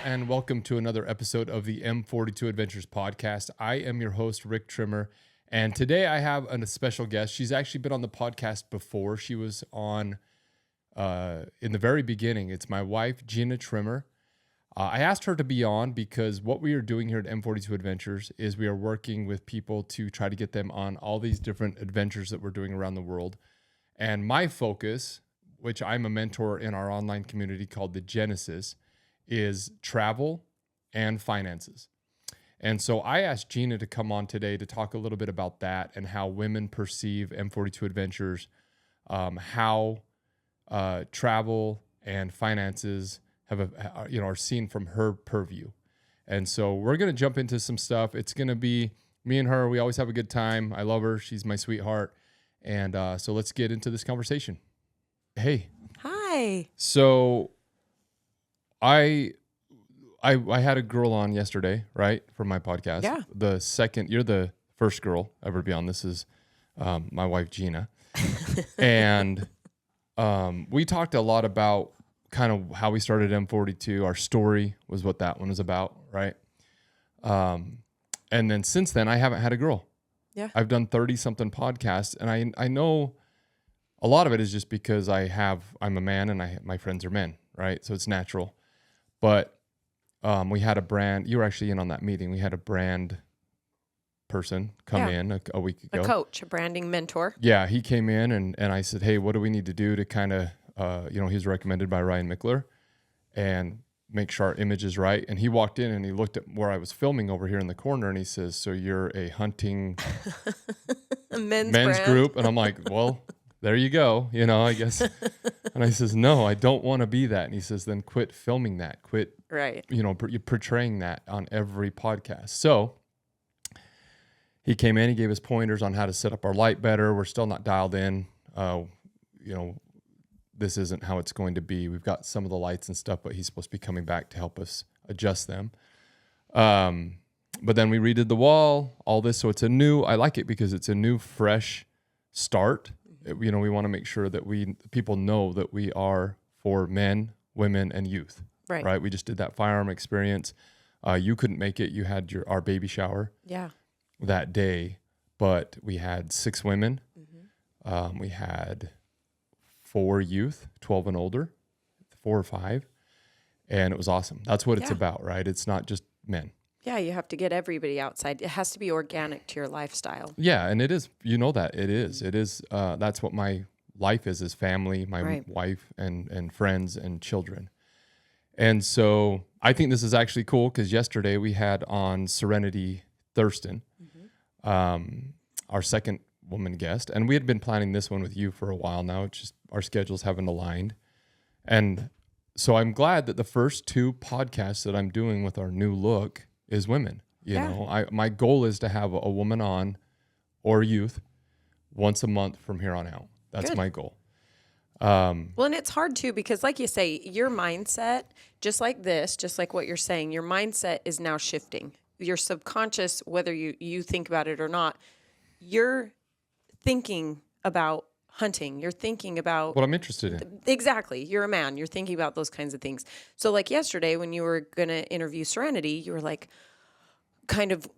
and welcome to another episode of the M42 Adventures podcast. I am your host, Rick Trimmer, and today I have a special guest. She's actually been on the podcast before. She was on in the very beginning. It's my wife, Gina Trimmer. I asked her to be on because what we are doing here at M42 Adventures is we are working with people to try to get them on all these different adventures that we're doing around the world. And my focus, which I'm a mentor in our online community called The Genesis, is travel and finances. And so I asked Gina to come on today to talk a little bit about that and how women perceive M42 Adventures, how travel and finances are seen from her purview. And so we're going to jump into some stuff. It's going to be me and her. We always have a good time. I love her. She's my sweetheart. And so let's get into this conversation. Hey. Hi. So I had a girl on yesterday, right, for my podcast. Yeah. You're the first girl ever to be on. This is my wife, Gina. And we talked a lot about kind of how we started M42. Our story was what that one was about, right? And then since then, I haven't had a girl. Yeah. I've done 30-something podcasts, and I know a lot of it is just because I'm a man and my friends are men, right? So it's natural. But we had a brand, you were actually in on that meeting. We had a brand person come in a week ago. A coach, a branding mentor. Yeah, he came in and I said, hey, what do we need to do to kind of, he's recommended by Ryan Mickler, and make sure our image is right. And he walked in and he looked at where I was filming over here in the corner and he says, so you're a hunting men's group? And I'm like, well, there you go, I guess. And I says, no, I don't want to be that. And he says, then quit filming that. Quit, you're portraying that on every podcast. So he came in, he gave us pointers on how to set up our light better. We're still not dialed in. This isn't how it's going to be. We've got some of the lights and stuff, but he's supposed to be coming back to help us adjust them. But then we redid the wall, all this. So I like it because it's a new, fresh start. We want to make sure that people know that we are for men, women, and youth. Right. We just did that firearm experience. You couldn't make it. You had our baby shower. Yeah. That day, but we had 6 women. Mm-hmm. We had 4 youth, 12 and older, 4 or 5, and it was awesome. That's what it's about, right? It's not just men. Yeah, you have to get everybody outside. It has to be organic to your lifestyle. Yeah, and it is. That it is. It is. That's what my life is family, my wife, and friends and children. And so I think this is actually cool because yesterday we had on Serenity Thurston, our second woman guest, and we had been planning this one with you for a while now. It's just our schedules haven't aligned. And so I'm glad that the first 2 podcasts that I'm doing with our new look is women. My goal is to have a woman on or youth once a month from here on out. That's my goal. And it's hard too, because like you say, your mindset, just like what you're saying, your mindset is now shifting. Your subconscious, whether you think about it or not, you're thinking about hunting. You're thinking about what I'm interested in. Exactly. You're a man. You're thinking about those kinds of things. So like yesterday when you were going to interview Serenity, you were like kind of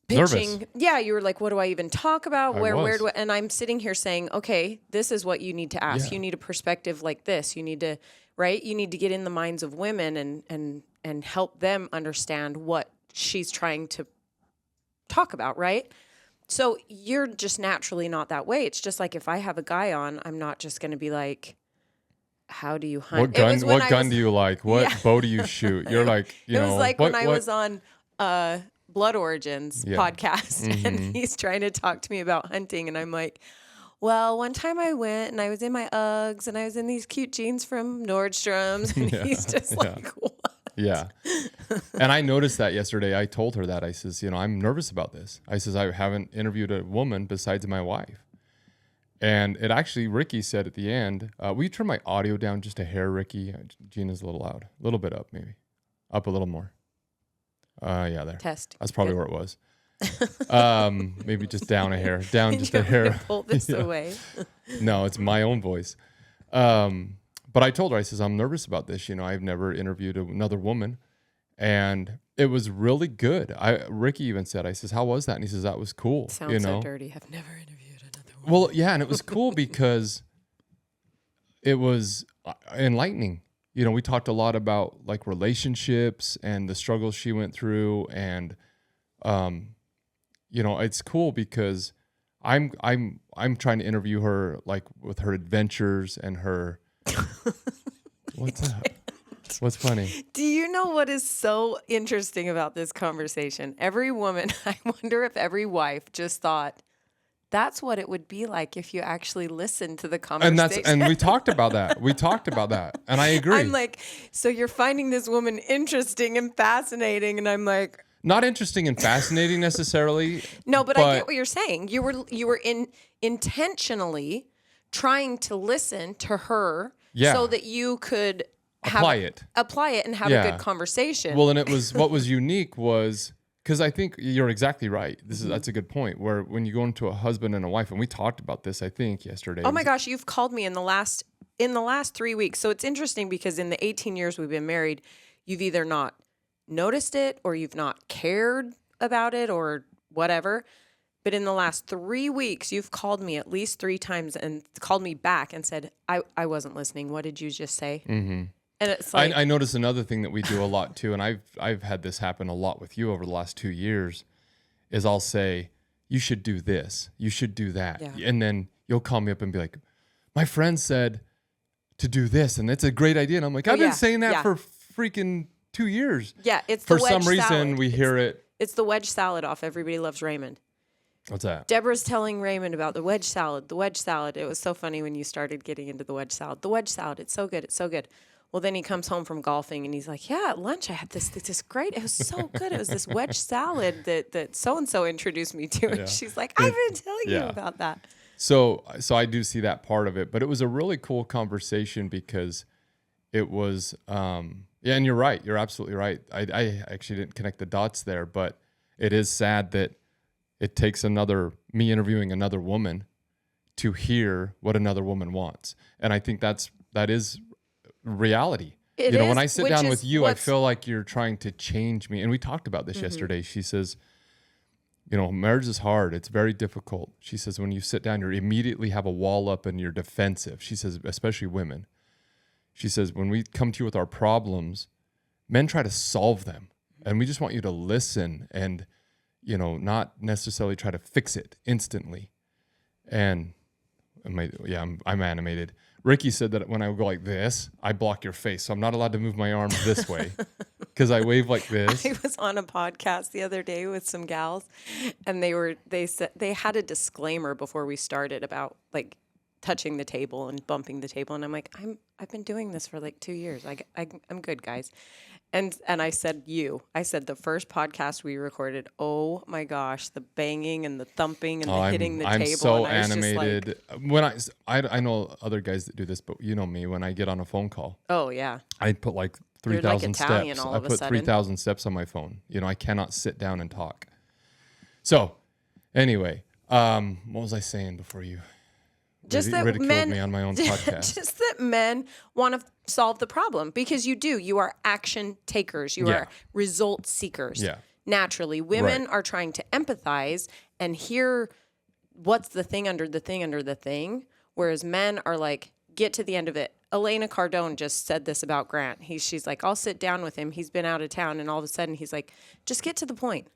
pitching. Nervous. Yeah. You were like, what do I even talk about? Where do I, and I'm sitting here saying, okay, this is what you need to ask. Yeah. You need a perspective like this. You need to, you need to get in the minds of women and help them understand what she's trying to talk about. Right. So you're just naturally not that way. It's just like if I have a guy on, I'm not just going to be like, how do you hunt? What gun do you like? What bow do you shoot? You're like, it was like when I was on Blood Origins podcast and he's trying to talk to me about hunting. And I'm like, well, one time I went and I was in my Uggs and I was in these cute jeans from Nordstrom's. And he's just like, what? Yeah. And I noticed that yesterday. I told her that. I says, I'm nervous about this. I says, I haven't interviewed a woman besides my wife. And it actually, Ricky said at the end, will you turn my audio down just a hair, Ricky? Gina's a little loud. A little bit up, maybe. Up a little more. Yeah, there. Test. That's probably where it was. Maybe just down a hair. Down just a hair. Pull this away. No, it's my own voice. But I told her, I says, I'm nervous about this. I've never interviewed another woman. And it was really good. Ricky even said, I says, how was that? And he says, that was cool. Sounds so dirty. I've never interviewed another woman. Well, yeah. And it was cool because it was enlightening. We talked a lot about like relationships and the struggles she went through. And, it's cool because I'm trying to interview her like with her adventures and her, what's up? What's funny? Do you know what is so interesting about this conversation? Every woman, I wonder if every wife just thought, that's what it would be like if you actually listened to the conversation. And we talked about that. And I agree. I'm like, so you're finding this woman interesting and fascinating. And I'm like, not interesting and fascinating necessarily. No, but I get what you're saying. You were intentionally trying to listen to her so that you could apply it and have a good conversation. Well, and what was unique was, because I think you're exactly right. That's a good point, where when you go into a husband and a wife, and we talked about this, I think, yesterday. Oh my gosh, you've called me in the last 3 weeks. So it's interesting because in the 18 years we've been married, you've either not noticed it or you've not cared about it or whatever. But in the last 3 weeks, you've called me at least 3 times and called me back and said, I wasn't listening. What did you just say? Mm-hmm. And it's like, I notice another thing that we do a lot too, and I've had this happen a lot with you over the last 2 years, is I'll say, you should do this, you should do that. Yeah. And then you'll call me up and be like, my friend said to do this, and it's a great idea. And I'm like, I've been saying that for freaking 2 years. Yeah, it's for the wedge some reason salad. We hear it. It's the wedge salad off Everybody Loves Raymond. What's that? Deborah's telling Raymond about the wedge salad. The wedge salad. It was so funny when you started getting into the wedge salad. The wedge salad. It's so good. It's so good. Well, then he comes home from golfing and he's like, yeah, at lunch I had this great, it was so good. It was this wedge salad that so-and-so introduced me to. And she's like, I've been telling you about that. So I do see that part of it, but it was a really cool conversation because it was, and you're right. You're absolutely right. I actually didn't connect the dots there, but it is sad that it takes me interviewing another woman to hear what another woman wants. And I think that is reality. When I sit down with you, I feel like you're trying to change me. And we talked about this yesterday. She says, marriage is hard. It's very difficult. She says, when you sit down, you immediately have a wall up and you're defensive. She says, especially women. She says, when we come to you with our problems, men try to solve them. And we just want you to listen and, not necessarily try to fix it instantly. And I'm animated. Ricky said that when I go like this, I block your face. So I'm not allowed to move my arms this way because I wave like this. I was on a podcast the other day with some gals and they said they had a disclaimer before we started about like touching the table and bumping the table. And I'm like, I've been doing this for like 2 years. I'm good, guys. And I said the first podcast we recorded, oh my gosh, the banging and the thumping and the hitting the table. I'm so and animated. When I know other guys that do this, but you know me, when I get on a phone call. Oh yeah. I put like 3,000 steps. I put 3,000 steps on my phone. I cannot sit down and talk. So anyway, what was I saying before you ridiculed me on my own podcast? Just that men want to solve the problem because you are action takers. You are result seekers. Yeah. Naturally, women are trying to empathize and hear what's the thing under the thing under the thing, whereas men are like, get to the end of it. Elena Cardone just said this about Grant. She's like, I'll sit down with him. He's been out of town, and all of a sudden he's like, just get to the point.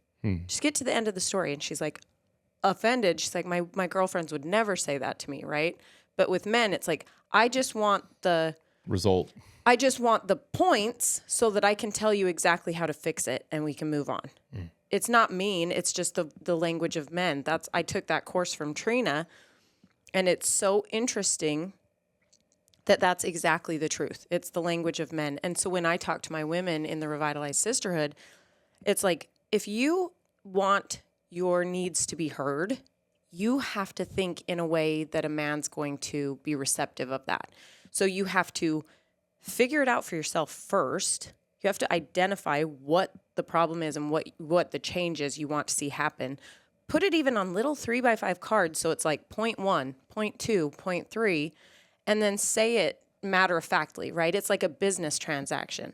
Just get to the end of the story. And she's like, offended. She's like, my girlfriends would never say that to me, right? But with men, it's like, I just want the result. I just want the points so that I can tell you exactly how to fix it and we can move on. It's not mean. It's just the language of men. I took that course from Trina, and it's so interesting that that's exactly the truth. It's the language of men. And so when I talk to my women in the Revitalized Sisterhood, it's like, if you want your needs to be heard, you have to think in a way that a man's going to be receptive of that. So you have to figure it out for yourself first. You have to identify what the problem is and what the changes you want to see happen. Put it even on little 3x5 cards. So it's like point 1, point 2, point 3, and then say it matter-of-factly, right? It's like a business transaction.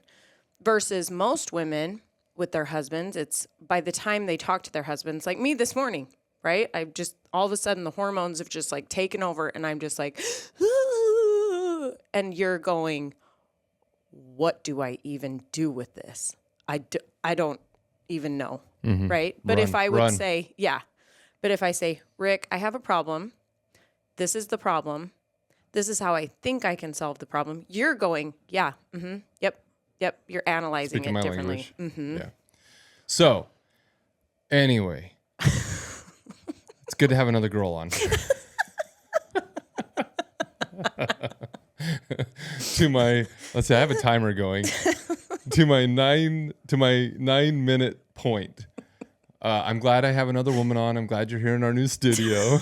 Versus most women with their husbands, it's by the time they talk to their husbands, like me this morning, right? I've just, all of a sudden the hormones have just like taken over and I'm just like, and you're going, what do I even do with this? I don't even know, right? But if I would say, but if I say, Rick, I have a problem. This is the problem. This is how I think I can solve the problem. You're going, yep. You're analyzing it differently. Yeah. So, anyway, it's good to have another girl on. Let's say I have a timer going to my 9-minute point. I'm glad I have another woman on. I'm glad you're here in our new studio.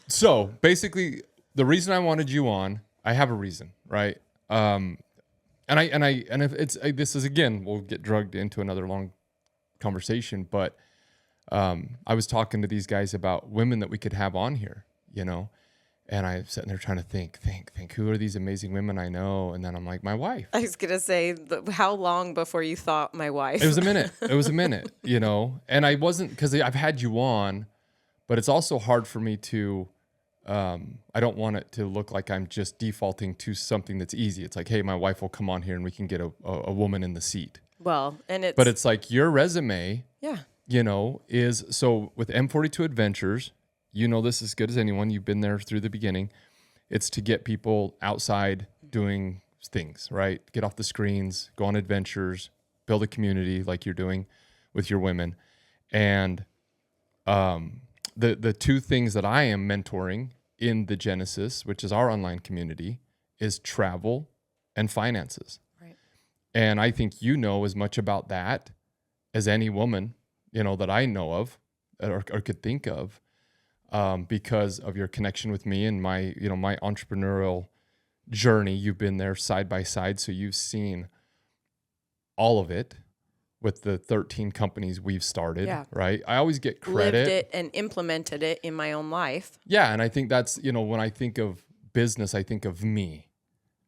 So basically, the reason I wanted you on, I have a reason, right? And if it's this is again, we'll get drugged into another long conversation, but I was talking to these guys about women that we could have on here, and I'm sitting there trying to think, who are these amazing women I know? And then I'm like, my wife. I was going to say, how long before you thought my wife? It was a minute, and I wasn't, because I've had you on, but it's also hard for me to, I don't want it to look like I'm just defaulting to something that's easy. It's like, hey, my wife will come on here and we can get a woman in the seat. Well, but it's like your resume, is, so with M42 Adventures, this as good as anyone. You've been there through the beginning. It's to get people outside doing things, right? Get off the screens, go on adventures, build a community like you're doing with your women. And the two things that I am mentoring in the Genesis, which is our online community, is travel and finances. Right. And I think you know as much about that as any woman, that I know of or could think of. Because of your connection with me and my entrepreneurial journey. You've been there side by side, so you've seen all of it with the 13 companies we've started, right? I always get credit. Lived it and implemented it in my own life. Yeah, and I think that's, when I think of business, I think of me.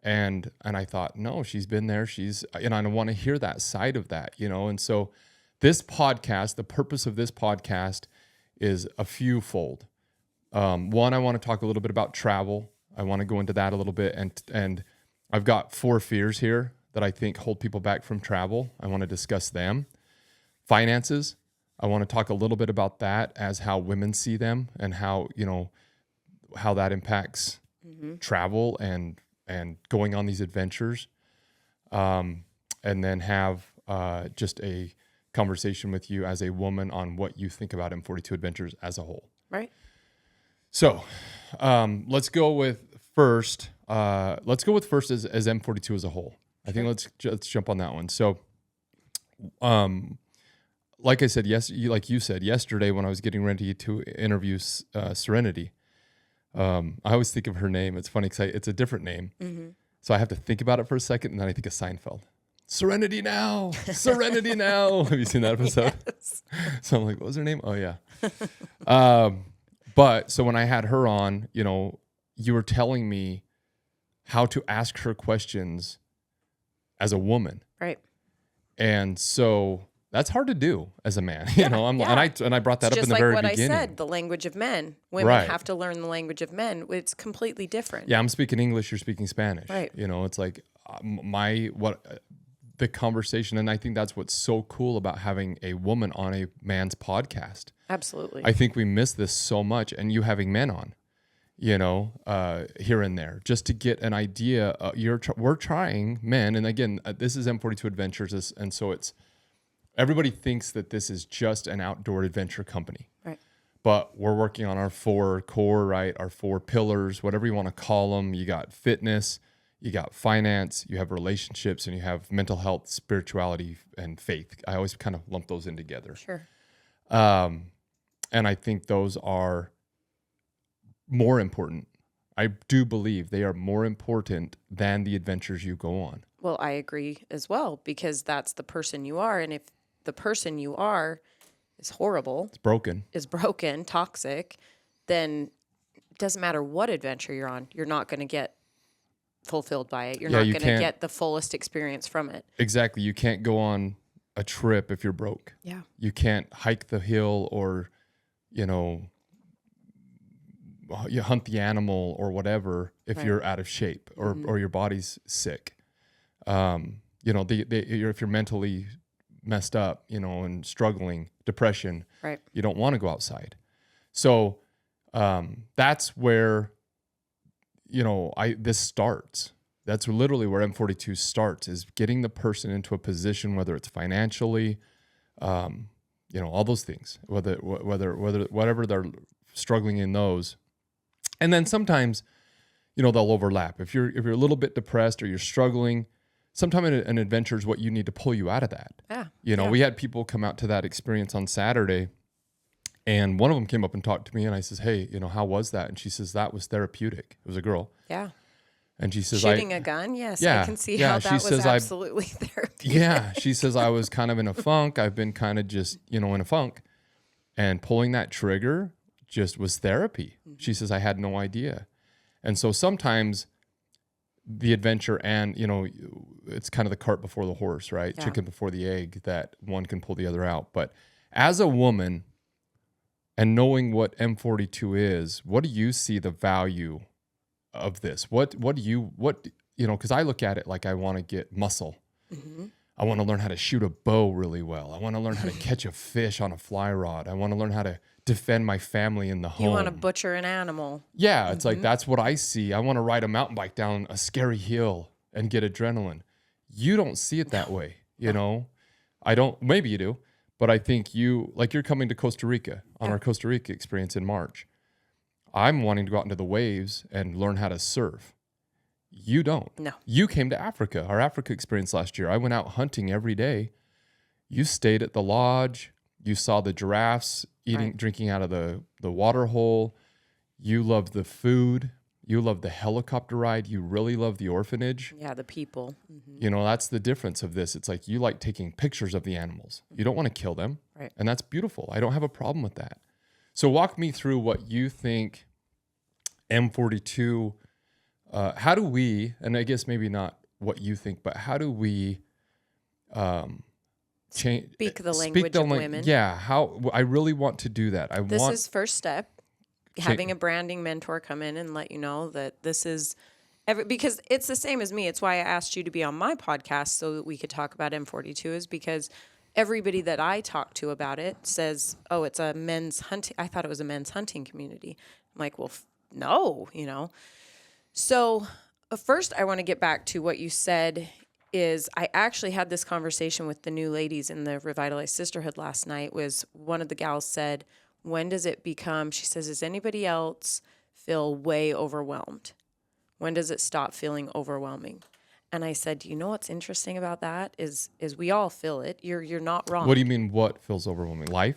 And I thought, no, she's been there. And I want to hear that side of that, And so this podcast, the purpose of this podcast is a few fold. One, I want to talk a little bit about travel. I want to go into that a little bit. And I've got 4 fears here that I think hold people back from travel. I want to discuss them. Finances. I want to talk a little bit about that as how women see them and how, how that impacts travel and going on these adventures. And then have just a conversation with you as a woman on what you think about M42 Adventures as a whole. Right. So, let's go with first. As M42 as a whole. I think let's jump on that one. So, like I said, like you said yesterday when I was getting ready to interview Serenity, I always think of her name. It's funny because it's a different name, so I have to think about it for a second, and then I think of Seinfeld. Serenity now. Have you seen that episode? Yes. So I'm like, what was her name? Oh yeah. But so when I had her on, you were telling me how to ask her questions as a woman. Right. And so that's hard to do as a man, and I brought that up in the very beginning. Just like what I said, the language of men. Women have to learn the language of men. It's completely different. Yeah, I'm speaking English, you're speaking Spanish. Right. It's like the conversation, and I think that's what's so cool about having a woman on a man's podcast. Absolutely. I think we miss this so much, and you having men on, here and there, just to get an idea. We're trying men, and again, this is M42 Adventures, and so everybody thinks that this is just an outdoor adventure company, right? But we're working on our 4 core, right? Our 4 pillars, whatever you want to call them. You got fitness, you got finance, you have relationships, and you have mental health, spirituality, and faith. I always kind of lump those in together. Sure. And I think those are more important. I do believe they are more important than the adventures you go on. Well, I agree as well, because that's the person you are. And if the person you are is horrible, is broken, toxic, then it doesn't matter what adventure you're on, you're not going to get fulfilled by it. You're not going to get the fullest experience from it. Exactly. You can't go on a trip if you're broke. Yeah. You can't hike the hill or, you hunt the animal or whatever if you're out of shape or your body's sick. If you're mentally messed up, and struggling, depression, right. You don't want to go outside. So that's where, this starts. That's literally where M42 starts, is getting the person into a position, whether it's financially, all those things, whatever they're struggling in those. And then sometimes, they'll overlap. If you're a little bit depressed or you're struggling, sometimes an adventure is what you need to pull you out of that. Yeah. We had people come out to that experience on Saturday, and one of them came up and talked to me, and I says, hey, how was that? And she says, that was therapeutic. It was a girl. Yeah. And she says, shooting a gun. Yes. Yeah, I can see how that was absolutely therapeutic. Yeah. She says, I was kind of in a funk. I've been kind of just, in a funk, and pulling that trigger just was therapy. Mm-hmm. She says, I had no idea. And so sometimes the adventure and, it's kind of the cart before the horse, right? Yeah. Chicken before the egg, that one can pull the other out. But as a woman, and knowing what M42 is, what do you see the value of this? What because I look at it like I want to get muscle. Mm-hmm. I want to learn how to shoot a bow really well. I want to learn how to catch a fish on a fly rod. I want to learn how to defend my family in the home. You want to butcher an animal. Yeah, it's like, that's what I see. I want to ride a mountain bike down a scary hill and get adrenaline. You don't see it that way, I don't, maybe you do, but I think you're coming to Costa Rica on our Costa Rica experience in March. I'm wanting to go out into the waves and learn how to surf. You don't. No. You came to Africa, our Africa experience last year. I went out hunting every day. You stayed at the lodge. You saw the giraffes drinking out of the water hole. You loved the food. You loved the helicopter ride. You really loved the orphanage. Yeah, the people. Mm-hmm. That's the difference of this. It's like you like taking pictures of the animals. You don't want to kill them. Right. And that's beautiful. I don't have a problem with that. So walk me through what you think M42, how do we, and I guess maybe not what you think, but how do we speak the language of women? Yeah, I really want to do that. This is first step. Having a branding mentor come in and let you know that this is because it's the same as me. It's why I asked you to be on my podcast so that we could talk about M42, is because everybody that I talk to about it says, oh, it's a men's hunting. I thought it was a men's hunting community. I'm like, well, no, So first I want to get back to what you said is I actually had this conversation with the new ladies in the Revitalized Sisterhood last night. Was one of the gals said, when does it become, she says, does anybody else feel way overwhelmed? When does it stop feeling overwhelming? And I said, do you know what's interesting about that is we all feel it. You're not wrong. What do you mean what feels overwhelming? Life?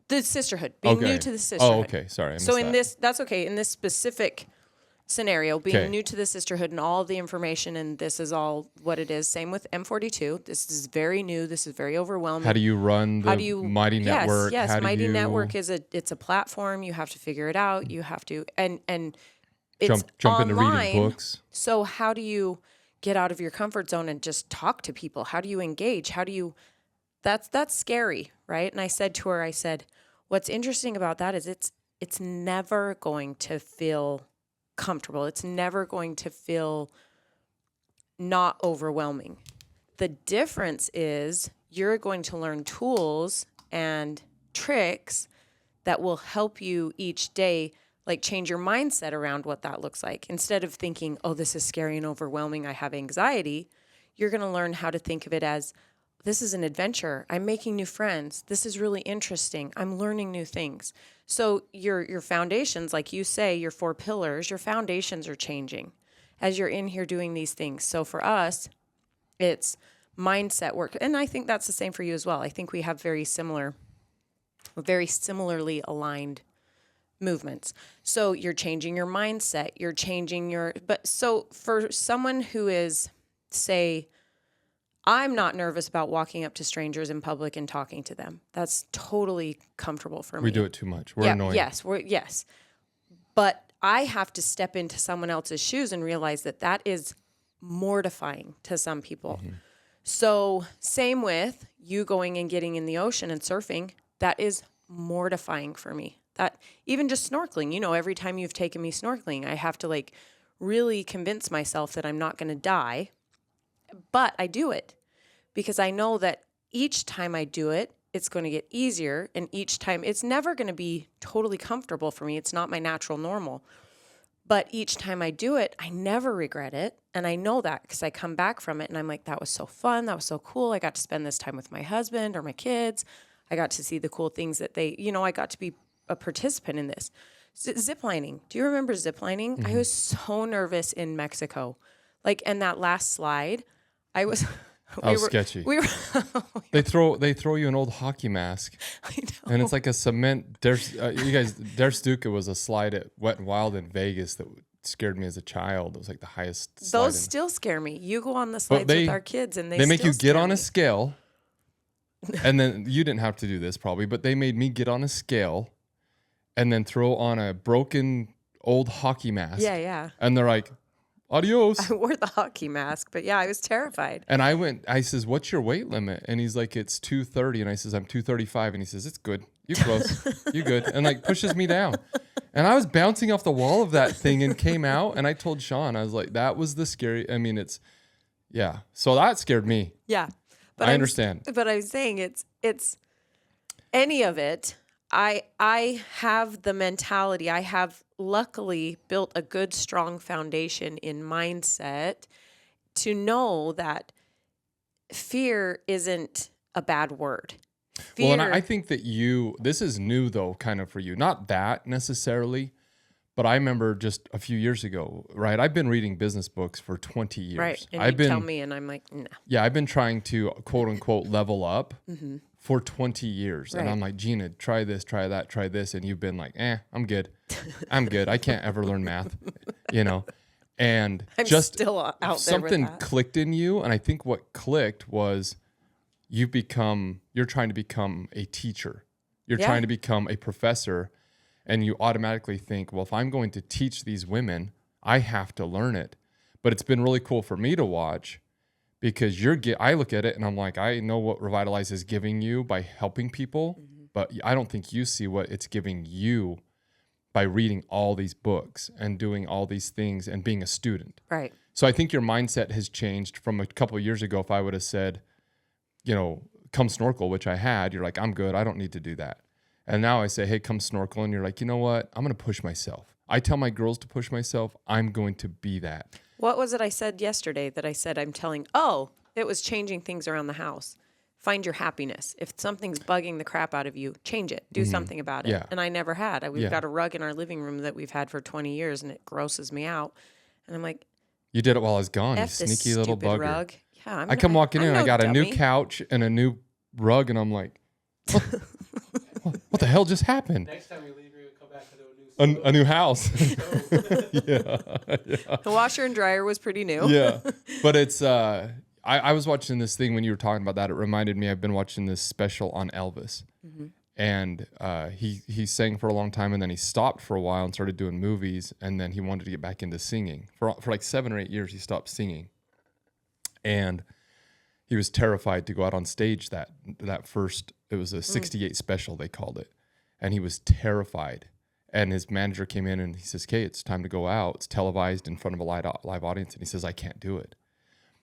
The sisterhood. Being new to the sisterhood. Oh, okay. Sorry. So in this, that's okay. In this specific scenario, being new to the sisterhood and all of the information, and this is all what it is. Same with M42. This is very new. This is very overwhelming. How do you run the Mighty Network? Yes. Mighty Network it's a platform. You have to figure it out. You have to, and it's jump online, into reading books. So how do you get out of your comfort zone and just talk to people? How do you engage? That's scary, right? And I said to her, what's interesting about that is it's never going to feel comfortable. It's never going to feel not overwhelming. The difference is you're going to learn tools and tricks that will help you each day, like change your mindset around what that looks like. Instead of thinking, oh, this is scary and overwhelming, I have anxiety, you're going to learn how to think of it as, this is an adventure. I'm making new friends. This is really interesting. I'm learning new things. So your foundations, like you say, your 4 pillars, your foundations are changing as you're in here doing these things. So for us, it's mindset work. And I think that's the same for you as well. I think we have very similarly aligned movements. So you're changing your mindset. You're changing so for someone who is, say, I'm not nervous about walking up to strangers in public and talking to them. That's totally comfortable for me. We do it too much. We're annoying. Yes. But I have to step into someone else's shoes and realize that that is mortifying to some people. Mm-hmm. So same with you going and getting in the ocean and surfing. That is mortifying for me. That even just snorkeling, you know, every time you've taken me snorkeling, I have to like really convince myself that I'm not going to die. But I do it because I know that each time I do it, it's going to get easier. And each time it's never going to be totally comfortable for me. It's not my natural normal. But each time I do it, I never regret it. And I know that because I come back from it and I'm like, that was so fun. That was so cool. I got to spend this time with my husband or my kids. I got to see the cool things that they, you know, I got to be a participant in this. Zip lining. Do you remember zip lining? Mm-hmm. I was so nervous in Mexico. Like, and that last slide, I was... sketchy. They throw you an old hockey mask, and it's like a cement. Der Stuka was a slide at Wet and Wild in Vegas that scared me as a child. It was like the highest. Those still scare me. You go on the slides with our kids, and they make you get on a scale, and then you didn't have to do this probably, but they made me get on a scale, and then throw on a broken old hockey mask. Yeah. And they're like, adios. I wore the hockey mask, but yeah, I was terrified. And I says, what's your weight limit? And he's like, it's 230. And I says, I'm 235. And he says, it's good. You close. You good. And like pushes me down. And I was bouncing off the wall of that thing and came out. And I told Sean, I was like, that was the scary. I mean, yeah. So that scared me. Yeah. But I understand. But I'm saying it's any of it. I have the mentality. I have luckily built a good, strong foundation in mindset to know that fear isn't a bad word. Fear, well, and I think that this is new though, kind of for you. Not that necessarily, but I remember just a few years ago, right? I've been reading business books for 20 years. Right, and you tell me, and I'm like, no. Yeah, I've been trying to quote unquote level up. Mm-hmm. For 20 years. Right. And I'm like, Gina, try this, try that, try this. And you've been like, I'm good. I'm good. I can't ever learn math, you know? And I'm just still out there something clicked in you. And I think what clicked was you're trying to become a teacher. You're trying to become a professor. And you automatically think, well, if I'm going to teach these women, I have to learn it. But it's been really cool for me to watch. Because I look at it and I'm like, I know what Revitalize is giving you by helping people, but I don't think you see what it's giving you by reading all these books and doing all these things and being a student. Right. So I think your mindset has changed from a couple of years ago. If I would have said, you know, come snorkel, which I had, you're like, I'm good. I don't need to do that. And now I say, hey, come snorkel. And you're like, you know what? I'm going to push myself. I tell my girls to push myself. I'm going to be that. What was it I said yesterday that I said it was changing things around the house. Find your happiness. If something's bugging the crap out of you, change it. Do something about it. Yeah. And I never had. We've got a rug in our living room that we've had for 20 years, and it grosses me out. And I'm like... You did it while I was gone, you sneaky little bugger. Rug. Yeah, I come walking in, I got a new couch and a new rug, and I'm like, what the hell just happened? Next time you leave, you're going to come back to a new house. Yeah. The washer and dryer was pretty new. Yeah. But it's, I was watching this thing when you were talking about that. It reminded me, I've been watching this special on Elvis. Mm-hmm. And he sang for a long time, and then he stopped for a while and started doing movies. And then he wanted to get back into singing. For like 7 or 8 years, he stopped singing. And he was terrified to go out on stage that first, it was a 68 special, they called it. And he was terrified. And his manager came in and he says, okay, it's time to go out. It's televised in front of a live audience. And he says, I can't do it.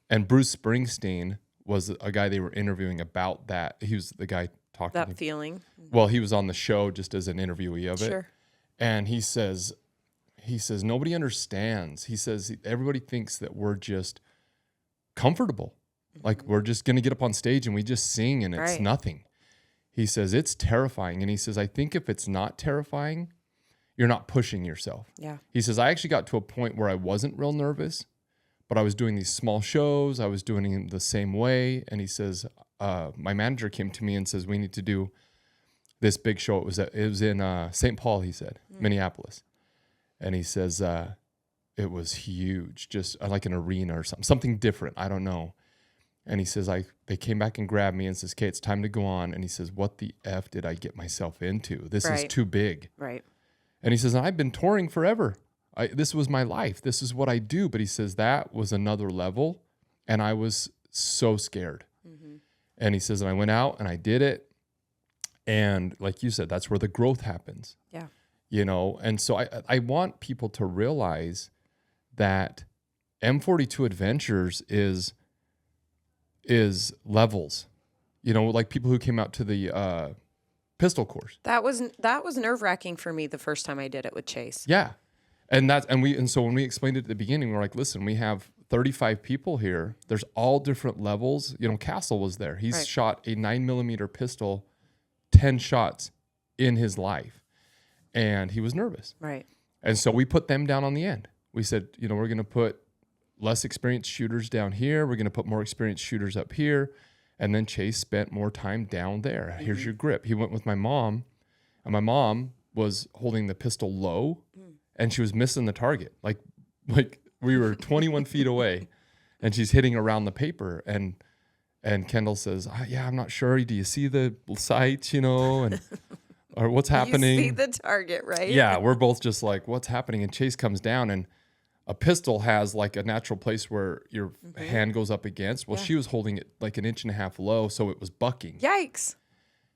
And Bruce Springsteen was a guy they were interviewing about that. He was the guy talking. That feeling. Well, he was on the show just as an interviewee of it. Sure. And he says, nobody understands. He says, everybody thinks that we're just comfortable. Mm-hmm. Like we're just going to get up on stage and we just sing and it's nothing. He says, it's terrifying. And he says, I think if it's not terrifying, you're not pushing yourself. Yeah. He says, I actually got to a point where I wasn't real nervous, but I was doing these small shows. I was doing it the same way. And he says, my manager came to me and says, we need to do this big show. It was in St. Paul, he said, Minneapolis. And he says, it was huge, just like an arena or something different. I don't know. And he says, they came back and grabbed me and says, okay, it's time to go on. And he says, what the F did I get myself into? This is too big. Right. And he says, I've been touring forever. This was my life. This is what I do. But he says, that was another level. And I was so scared. Mm-hmm. And he says, and I went out and I did it. And like you said, that's where the growth happens. Yeah. You know, and so I want people to realize that M42 Adventures is levels. You know, like people who came out to the pistol course. That was nerve-wracking for me the first time I did it with Chase. Yeah. And so when we explained it at the beginning, we're like, listen, we have 35 people here. There's all different levels. You know, Castle was there. He's shot a 9mm pistol, 10 shots in his life. And he was nervous. Right. And so we put them down on the end. We said, you know, we're going to put less experienced shooters down here. We're going to put more experienced shooters up here. And then Chase spent more time down there. Mm-hmm. Here's your grip. He went with my mom, and my mom was holding the pistol low, and she was missing the target. Like we were 21 feet away, and she's hitting around the paper. And Kendall says, yeah, I'm not sure. Do you see the sights, you know, and or what's happening? You see the target, right? Yeah, we're both just like, what's happening? And Chase comes down, and a pistol has like a natural place where your hand goes up against. Well, she was holding it like 1.5 inches low, so it was bucking. Yikes.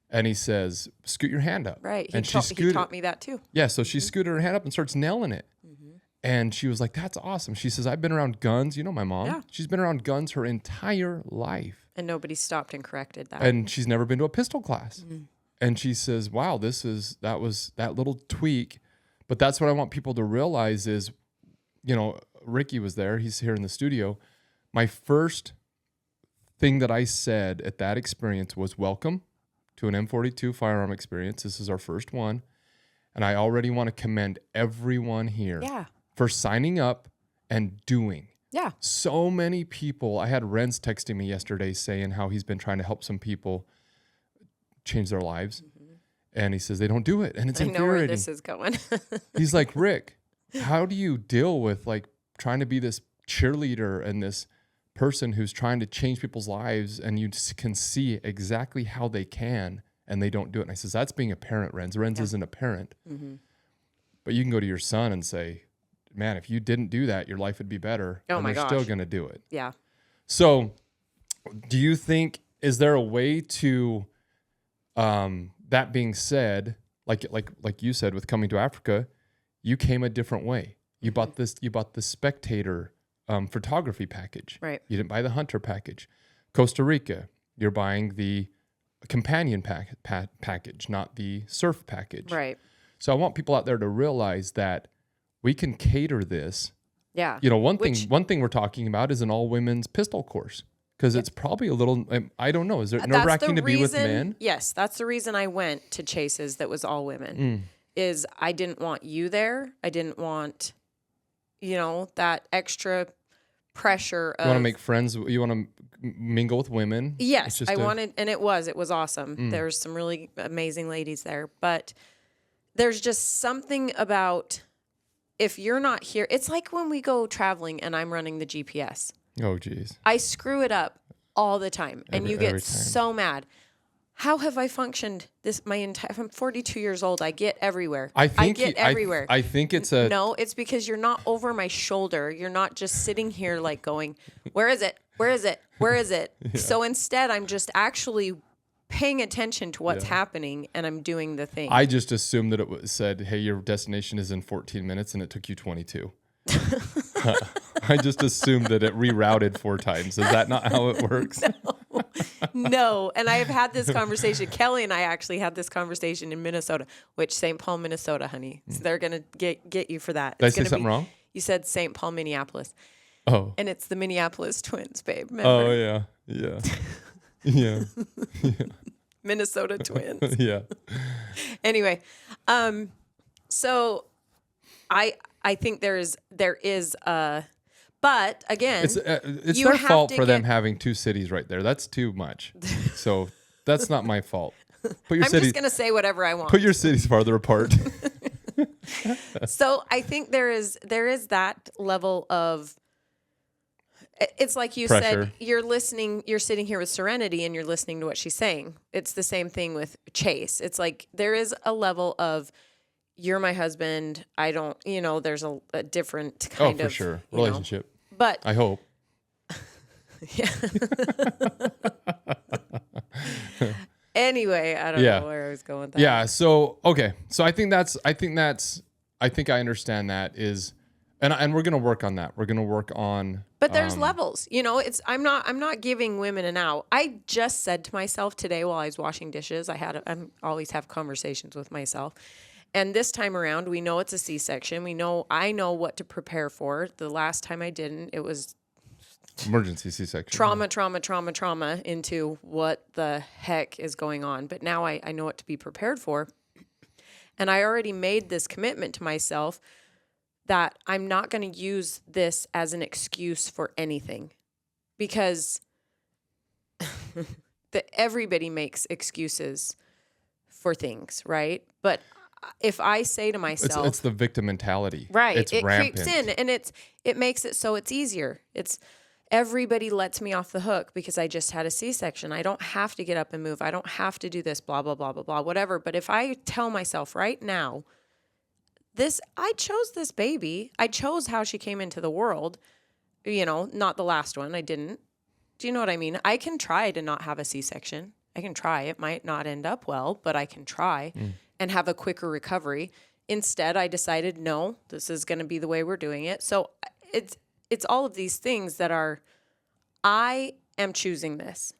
And he says, scoot your hand up. Right. And he taught me that too. Yeah, so she scooted her hand up and starts nailing it. Mm-hmm. And she was like, that's awesome. She says, I've been around guns. You know my mom. Yeah. She's been around guns her entire life. And nobody stopped and corrected that. And she's never been to a pistol class. Mm-hmm. And she says, wow, that was that little tweak. But that's what I want people to realize is, you know, Ricky was there. He's here in the studio. My first thing that I said at that experience was welcome to an M42 firearm experience. This is our first one. And I already want to commend everyone here for signing up and doing. Yeah. So many people. I had Renz texting me yesterday saying how he's been trying to help some people change their lives. Mm-hmm. And he says they don't do it. And it's infuriating. I know where this is going. He's like, Rick, how do you deal with like trying to be this cheerleader and this person who's trying to change people's lives, and you can see exactly how they can, and they don't do it? And I says, that's being a parent, Renz. Renz isn't a parent. Mm-hmm. But you can go to your son and say, man, if you didn't do that, your life would be better. Oh, and my gosh. Still going to do it. Yeah. So do you think, is there a way to, that being said, like you said, with coming to Africa, you came a different way. You bought the spectator photography package. Right. You didn't buy the hunter package. Costa Rica, you're buying the companion package, not the surf package. Right. So I want people out there to realize that we can cater this. Yeah. You know, one thing we're talking about is an all women's pistol course, because it's probably a little, I don't know, is it nerve-wracking to be with men? Yes, that's the reason I went to Chase's that was all women. Is I didn't want you there. I didn't want, you know, that extra pressure of... You want to make friends? You want to mingle with women? Yes, I wanted, and it was awesome. There's some really amazing ladies there, but there's just something about, if you're not here, it's like when we go traveling and I'm running the GPS. Oh, geez. I screw it up all the time, and you get so mad. How have I functioned my entire... I'm 42 years old. I get everywhere. I get everywhere. I think it's a... No, it's because you're not over my shoulder. You're not just sitting here like going, where is it? Where is it? Where is it? Yeah. So instead, I'm just actually paying attention to what's happening, and I'm doing the thing. I just assumed that it said, hey, your destination is in 14 minutes, and it took you 22. I just assumed that it rerouted 4 times. Is that not how it works? No. And I have had this conversation. Kelly and I actually had this conversation in Minnesota, which St. Paul, Minnesota, honey. So they're going to get you for that. Did I say something wrong? You said St. Paul, Minneapolis. Oh. And it's the Minneapolis Twins, babe. Remember? Oh, yeah. Yeah. Yeah. Minnesota Twins. Yeah. Anyway, so I think there is but again, it's their fault for them having 2 cities right there. That's too much. So that's not my fault. I'm just going to say whatever I want. Put your cities farther apart. So I think there is that level of, it's like you pressure. Said, you're sitting here with Serenity and you're listening to what she's saying. It's the same thing with Chase. It's like there is a level of, you're my husband. I don't, there's a different kind of, for sure. Relationship. But I hope. yeah. Anyway, I don't know where I was going with that. Yeah. So, okay. So I think I understand that is, and we're going to work on that. We're going to work on, but there's levels, I'm not giving women an out. I just said to myself today while I was washing dishes, I always have conversations with myself. And this time around, we know it's a C-section. I know what to prepare for. The last time I didn't, it was emergency C-section. Trauma into what the heck is going on. But now I know what to be prepared for. And I already made this commitment to myself that I'm not going to use this as an excuse for anything, because everybody makes excuses for things, right? But if I say to myself, it's the victim mentality, right? It's it rampant. creeps in, and it makes it so it's easier. It's everybody lets me off the hook because I just had a C-section. I don't have to get up and move. I don't have to do this, blah, blah, blah, blah, blah, whatever. But if I tell myself right now, I chose this baby. I chose how she came into the world, not the last one. I didn't. Do you know what I mean? I can try to not have a C-section. I can try. It might not end up well, but I can try and have a quicker recovery. Instead, I decided, no, this is going to be the way we're doing it. So it's all of these things that are, I am choosing this.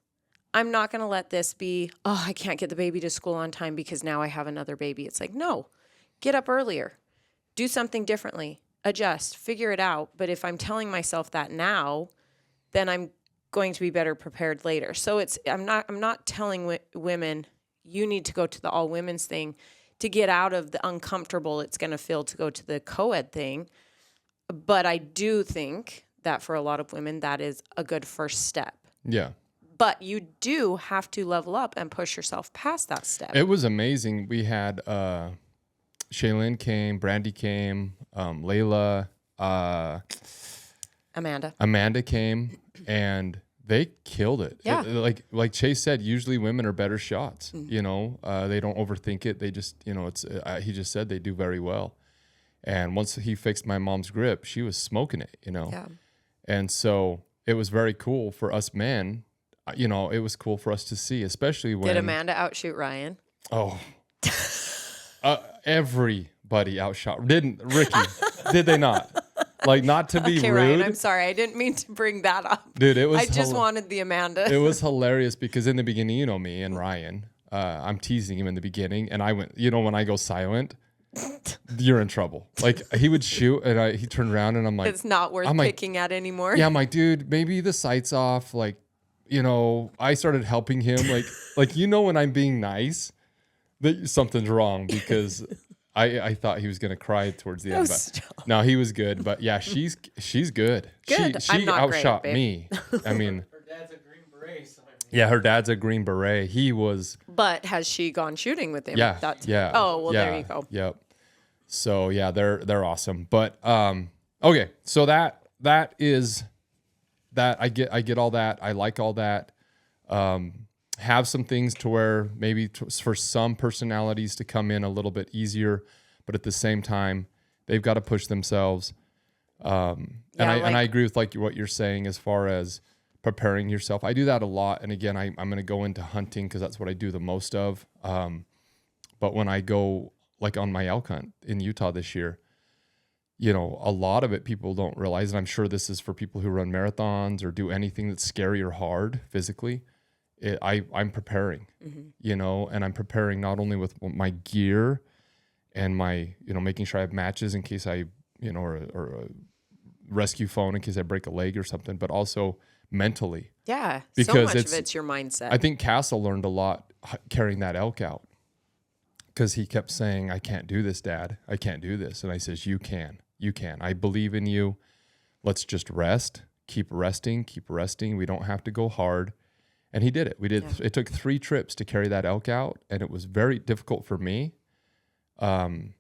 I'm not going to let this be, I can't get the baby to school on time because now I have another baby. It's like, no, get up earlier, do something differently, adjust, figure it out. But if I'm telling myself that now, then I'm going to be better prepared later. So I'm not telling women, you need to go to the all women's thing to get out of the uncomfortable it's going to feel to go to the co-ed thing. But I do think that for a lot of women, that is a good first step. Yeah. But you do have to level up and push yourself past that step. It was amazing. We had Shaylin came, Brandy came, Layla, Amanda came, and they killed it. Yeah. Like Chase said, usually women are better shots. They don't overthink it. They just, he just said they do very well. And once he fixed my mom's grip, she was smoking it, Yeah. And so it was very cool for us men. It was cool for us to see, especially when... Did Amanda outshoot Ryan? Oh. Everybody outshot. Didn't Ricky? Did they not? Like, not to be rude. Ryan, I'm sorry. I didn't mean to bring that up. Dude, it was... I just wanted the Amanda. It was hilarious because in the beginning, me and Ryan, I'm teasing him in the beginning, and I went, when I go silent... You're in trouble. Like, he would shoot and he turned around and I'm like, it's not worth picking at anymore. Yeah, I'm like, dude, maybe the sight's off. Like, I started helping him. Like, when I'm being nice, that something's wrong because I thought he was gonna cry towards the end. But no, he was good. But yeah, she's good. Good. She outshot me. I mean, her dad's a Green Beret. So yeah, her dad's a Green Beret. He was. But has she gone shooting with him? Yeah. Yeah. Oh well, yeah, there you go. Yep. So yeah, they're awesome. But okay, so that is that I get all that. I like all that. Have some things to where maybe for some personalities to come in a little bit easier, but at the same time, they've got to push themselves. And I agree with what you're saying as far as preparing yourself. I do that a lot. And again, I'm going to go into hunting because that's what I do the most of. But when I go on my elk hunt in Utah this year, a lot of it people don't realize, and I'm sure this is for people who run marathons or do anything that's scary or hard physically. I'm preparing, and I'm preparing not only with my gear and my, making sure I have matches in case I, or a rescue phone in case I break a leg or something, but also mentally. Yeah. Because so much of it's your mindset. I think Castle learned a lot carrying that elk out because he kept saying, I can't do this, Dad. I can't do this. And I says, you can. I believe in you. Let's just rest. Keep resting. We don't have to go hard. And he did it. It took 3 trips to carry that elk out, and it was very difficult for me. But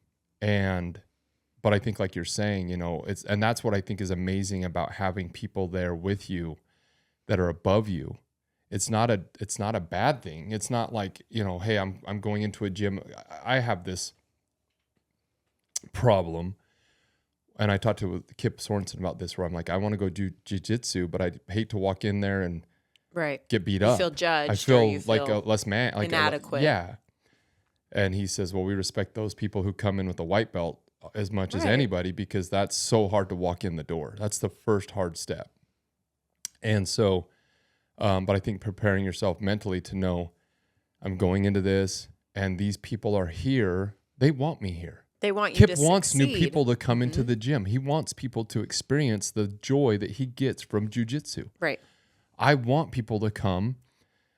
I think like you're saying, and that's what I think is amazing about having people there with you that are above you. It's not a bad thing. It's not like, hey, I'm going into a gym. I have this problem. And I talked to Kip Sorensen about this, where I'm like, I want to go do jiu-jitsu, but I hate to walk in there and get beat up. You feel judged. I feel like a less man, like inadequate. Yeah. And he says, well, we respect those people who come in with a white belt as much as anybody, because that's so hard to walk in the door. That's the first hard step. And so, but I think preparing yourself mentally to know I'm going into this and these people are here. They want me here. They want you Kip to wants succeed. new people to come into the gym. He wants people to experience the joy that he gets from jiu-jitsu. Right. I want people to come.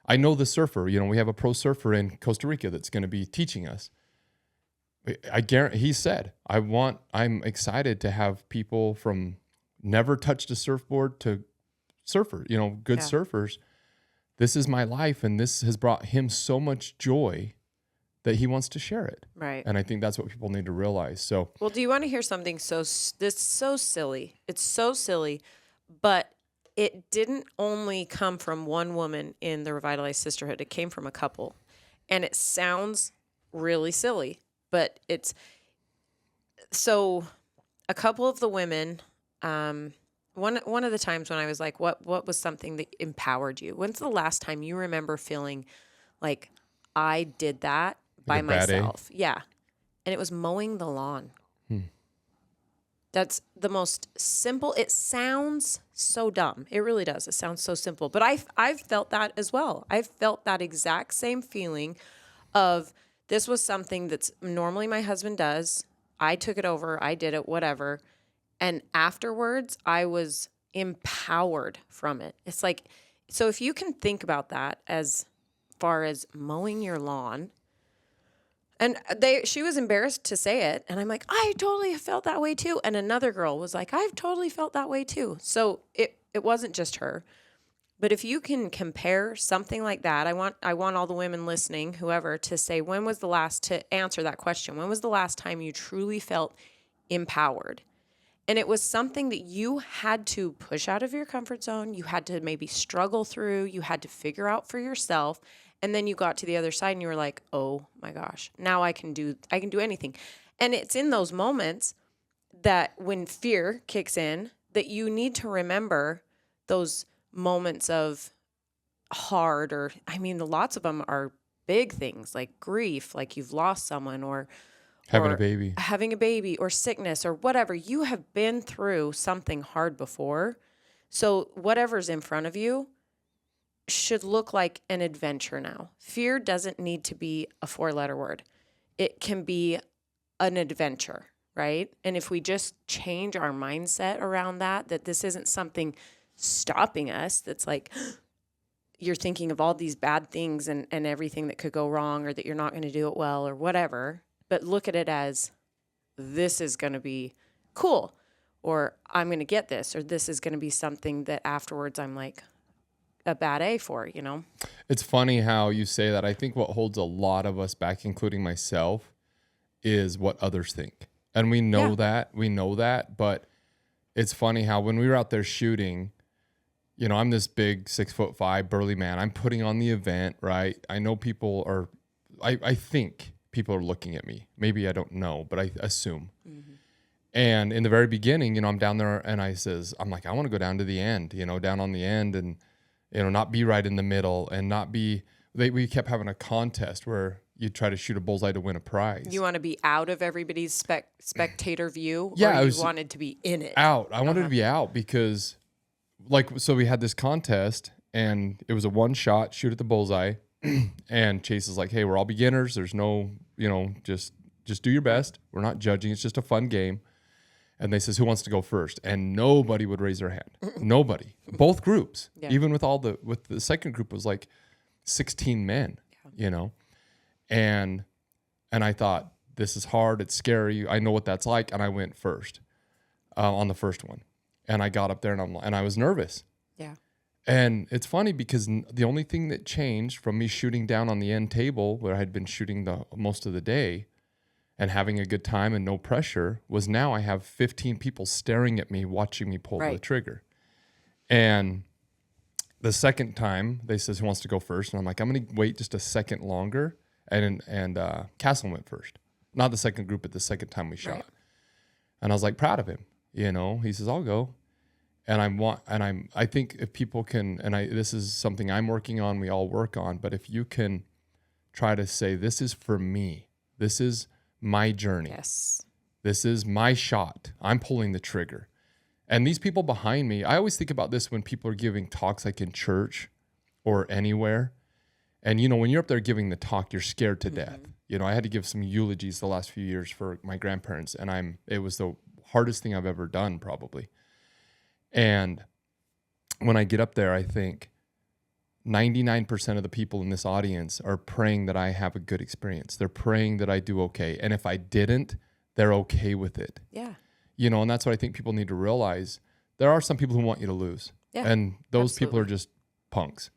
I know the surfer, we have a pro surfer in Costa Rica that's going to be teaching us. I guarantee, he said, I'm excited to have people from never touched a surfboard to surfer, good surfers. This is my life. And this has brought him so much joy that he wants to share it. Right. And I think that's what people need to realize. So, well, do you want to hear something this is so silly? It's so silly, but it didn't only come from one woman in the Revitalized Sisterhood. It came from a couple. And it sounds really silly, but it's so a couple of the women, one of the times when I was like, what was something that empowered you? When's the last time you remember feeling like I did that by myself? Yeah. And it was mowing the lawn. That's the most simple. It sounds so dumb. It really does. It sounds so simple. But I've felt that as well. I've felt that exact same feeling of this was something that's normally my husband does. I took it over. I did it, whatever. And afterwards, I was empowered from it. It's like, so if you can think about that as far as mowing your lawn, and she was embarrassed to say it. And I'm like, I totally felt that way too. And another girl was like, I've totally felt that way too. So it wasn't just her. But if you can compare something like that, I want all the women listening, whoever, to say, to answer that question. When was the last time you truly felt empowered? And it was something that you had to push out of your comfort zone. You had to maybe struggle through. You had to figure out for yourself. And then you got to the other side and you were like, oh my gosh, now I can do anything. And it's in those moments that when fear kicks in, that you need to remember those moments of hard, lots of them are big things like grief, like you've lost someone or having a baby or sickness or whatever. You have been through something hard before. So whatever's in front of you should look like an adventure now. Fear doesn't need to be a 4-letter word. It can be an adventure, right? And if we just change our mindset around that this isn't something stopping us, that's like you're thinking of all these bad things and everything that could go wrong or that you're not going to do it well or whatever, but look at it as this is going to be cool, or I'm going to get this, or this is going to be something that afterwards I'm like, a bad A for, It's funny how you say that. I think what holds a lot of us back, including myself, is what others think. And we know that, but it's funny how when we were out there shooting, I'm this big 6'5" burly man. I'm putting on the event, right? I know people are, I think people are looking at me. Maybe I don't know, but I assume. Mm-hmm. And in the very beginning, I'm down there and I'm like, I want to go down to the end, down on the end and, not be right in the middle and not be, we kept having a contest where you try to shoot a bullseye to win a prize. You want to be out of everybody's spectator view? Yeah. Or you wanted to be in it? Out. I wanted to be out because so we had this contest and it was a one shot, shoot at the bullseye. And Chase is like, hey, we're all beginners. There's no, just do your best. We're not judging. It's just a fun game. And they says, who wants to go first? And nobody would raise their hand. Nobody. Both groups. Yeah. Even with the second group was like 16 men, And I thought, this is hard. It's scary. I know what that's like. And I went first on the first one. And I got up there and I was nervous. Yeah. And it's funny because the only thing that changed from me shooting down on the end table where I had been shooting the most of the day and having a good time and no pressure was now I have 15 people staring at me, watching me pull the trigger. And the second time they says, who wants to go first? And I'm like, I'm going to wait just a second longer. And Castle went first. Not the second group, but the second time we shot. And I was like, proud of him. He says, I'll go. I think if people can, this is something I'm working on, we all work on, but if you can try to say, this is for me, this is my journey. Yes. This is my shot. I'm pulling the trigger. And these people behind me, I always think about this when people are giving talks like in church or anywhere. And, when you're up there giving the talk, you're scared to death. I had to give some eulogies the last few years for my grandparents, and it was the hardest thing I've ever done, probably. And when I get up there, I think 99% of the people in this audience are praying that I have a good experience. They're praying that I do okay. And if I didn't, they're okay with it. Yeah. And that's what I think people need to realize. There are some people who want you to lose. Yeah, and those absolutely. people are just punks.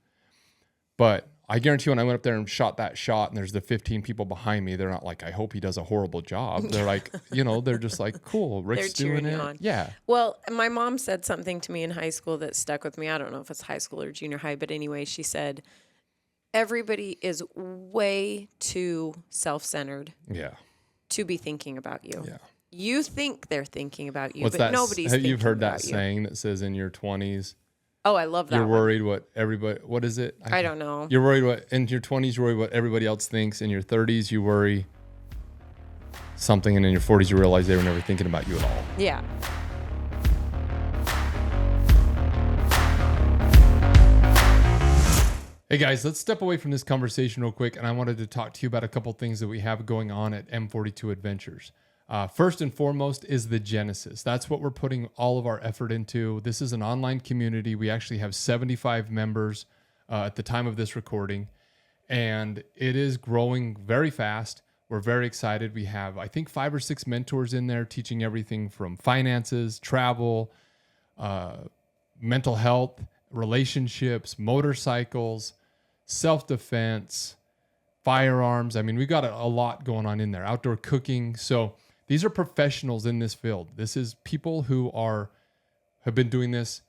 But I guarantee when I went up there and shot that shot and there's the 15 people behind me, they're not like, I hope he does a horrible job. They're like, they're just like, cool, Rick's doing it. On. Yeah. Well, my mom said something to me in high school that stuck with me. I don't know if it's high school or junior high, but anyway, she said, everybody is way too self-centered. Yeah. To be thinking about you. Yeah. You think they're thinking about you, What's but that? nobody's Have thinking you heard that about you. saying that says in your 20s, oh, I love that. You're worried what is it? I don't know. You're worried what in your 20s, you worry what everybody else thinks. In your 30s, you worry something. And in your 40s, you realize they were never thinking about you at all. Yeah. Hey guys, let's step away from this conversation real quick. And I wanted to talk to you about a couple things that we have going on at M42 Adventures. First and foremost is the Genesis. That's what we're putting all of our effort into. This is an online community. We actually have 75 members at the time of this recording, and it is growing very fast. We're very excited. We have, I think, 5 or 6 mentors in there teaching everything from finances, travel, mental health, relationships, motorcycles, self-defense, firearms. I mean, we got a lot going on in there, outdoor cooking. So these are professionals in this field. This is people who have been doing this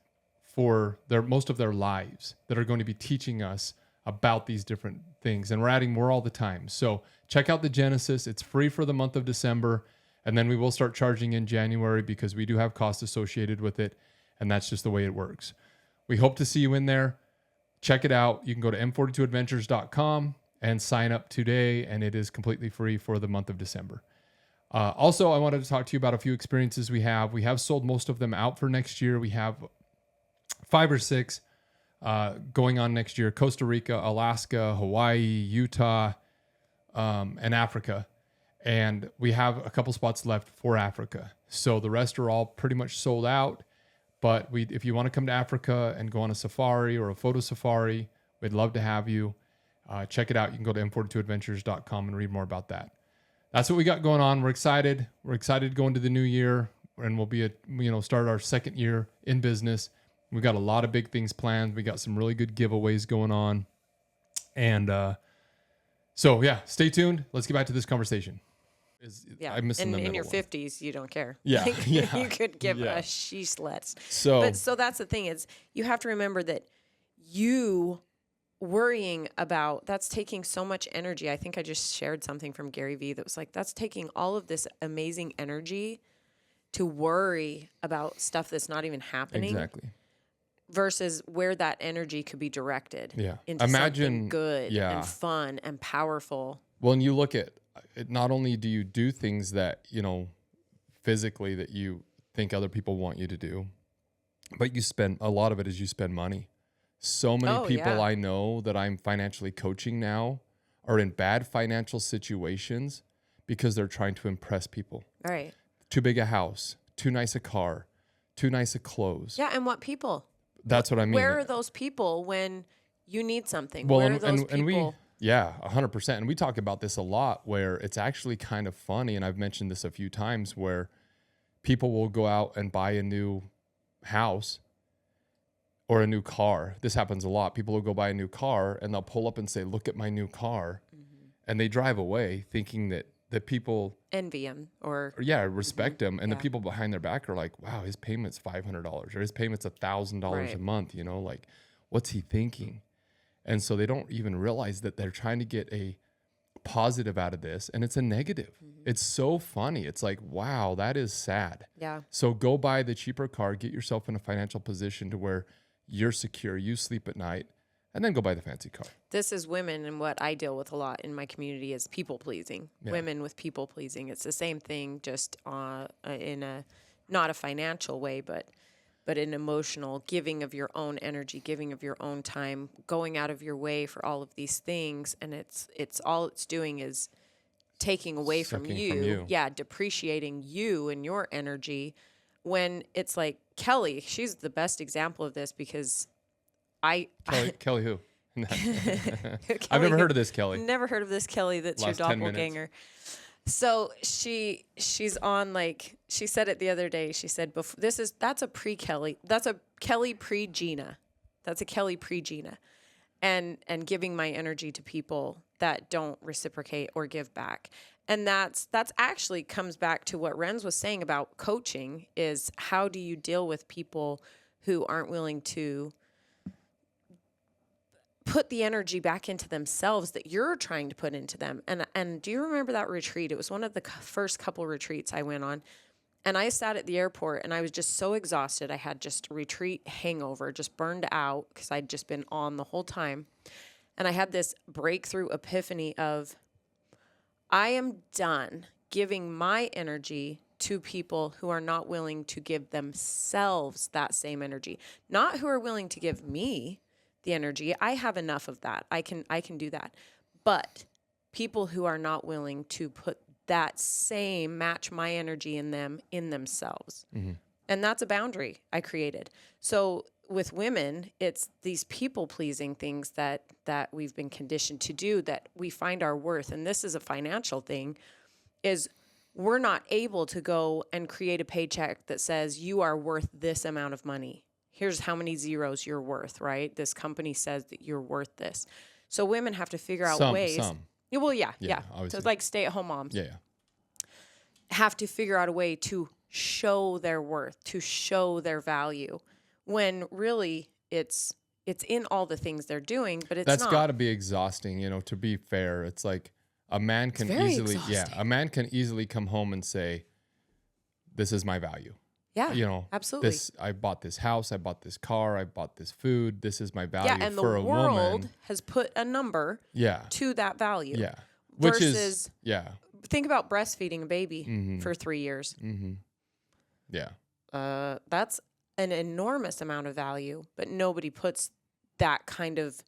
for most of their lives that are going to be teaching us about these different things. And we're adding more all the time. So check out the Genesis. It's free for the month of December. And then we will start charging in January because we do have costs associated with it. And that's just the way it works. We hope to see you in there. Check it out. You can go to m42adventures.com and sign up today. And it is completely free for the month of December. Also, I wanted to talk to you about a few experiences we have. We have sold most of them out for next year. We have 5 or 6 going on next year. Costa Rica, Alaska, Hawaii, Utah, and Africa. And we have a couple spots left for Africa. So the rest are all pretty much sold out. But if you want to come to Africa and go on a safari or a photo safari, we'd love to have you. Check it out. You can go to m42adventures.com and read more about that. That's what we got going on. We're excited. We're excited to go into the new year, and we'll be start our second year in business. We've got a lot of big things planned. We got some really good giveaways going on. And so, yeah, stay tuned. Let's get back to this conversation. I'm missing in your 50s, you don't care. Yeah. Yeah. You could give a sheesh. So that's the thing is you have to remember that you worrying about that's taking so much energy. I think I just shared something from Gary Vee that was like, that's taking all of this amazing energy to worry about stuff that's not even happening. Exactly. Versus where that energy could be directed into Imagine something good and fun and powerful. Well, and you look at it, not only do you do things that, physically that you think other people want you to do, but a lot of it is you spend money. So many people I know that I'm financially coaching now are in bad financial situations because they're trying to impress people. Right. Too big a house, too nice a car, too nice a clothes. Yeah, and what people? That's what I mean. Where are those people when you need something? Well, where are those people? 100%. And we talk about this a lot where it's actually kind of funny. And I've mentioned this a few times where people will go out and buy a new house or a new car. This happens a lot. People will go buy a new car and they'll pull up and say, look at my new car. Mm-hmm. And they drive away thinking that people envy him or respect him. And the people behind their back are like, wow, his payment's $500 or his payment's $1,000 a month. Like, what's he thinking? And so they don't even realize that they're trying to get a positive out of this and it's a negative. It's so funny. It's like, wow, that is sad. Yeah. So go buy the cheaper car, get yourself in a financial position to where you're secure, you sleep at night, and then go buy the fancy car. This is women, and what I deal with a lot in my community is people pleasing. Yeah. Women with people pleasing. It's the same thing, just in a not a financial way, but an emotional giving of your own energy, giving of your own time, going out of your way for all of these things, and it's all it's doing is taking away from you. Yeah, depreciating you and your energy. When it's like Kelly, she's the best example of this because Kelly who? I've never heard of this Kelly. Never heard of this Kelly. That's your doppelganger. So she's on, like, she said it the other day. She said, that's a pre-Kelly. That's a Kelly pre-Gina. That's a Kelly pre-Gina. And giving my energy to people that don't reciprocate or give back. And that's actually comes back to what Renz was saying about coaching, is how do you deal with people who aren't willing to put the energy back into themselves that you're trying to put into them. And do you remember that retreat? It was one of the first couple retreats I went on. And I sat at the airport and I was just so exhausted. I had just a retreat hangover, just burned out because I'd just been on the whole time. And I had this breakthrough epiphany of, I am done giving my energy to people who are not willing to give themselves that same energy, not who are willing to give me the energy. I have enough of that. I can do that. But people who are not willing to put that same, match my energy in themselves. Mm-hmm. And that's a boundary I created. So with women, it's these people-pleasing things that we've been conditioned to do, that we find our worth. And this is a financial thing, is we're not able to go and create a paycheck that says you are worth this amount of money. Here's how many zeros you're worth, right? This company says that you're worth this. So women have to figure out ways. Yeah, well, yeah. So it's like stay-at-home moms. Yeah. Have to figure out a way to show their worth, to show their value, when really it's in all the things they're doing, but it's That's not. got to be exhausting, to be fair. It's like a man can easily come home and say, this is my value. Yeah, absolutely. I bought this house, I bought this car, I bought this food. This is my value for a woman. Yeah, and the world has put a number to that value. Yeah. Versus, think about breastfeeding a baby for 3 years. Mm-hmm. Yeah. That's an enormous amount of value, but nobody puts that kind of,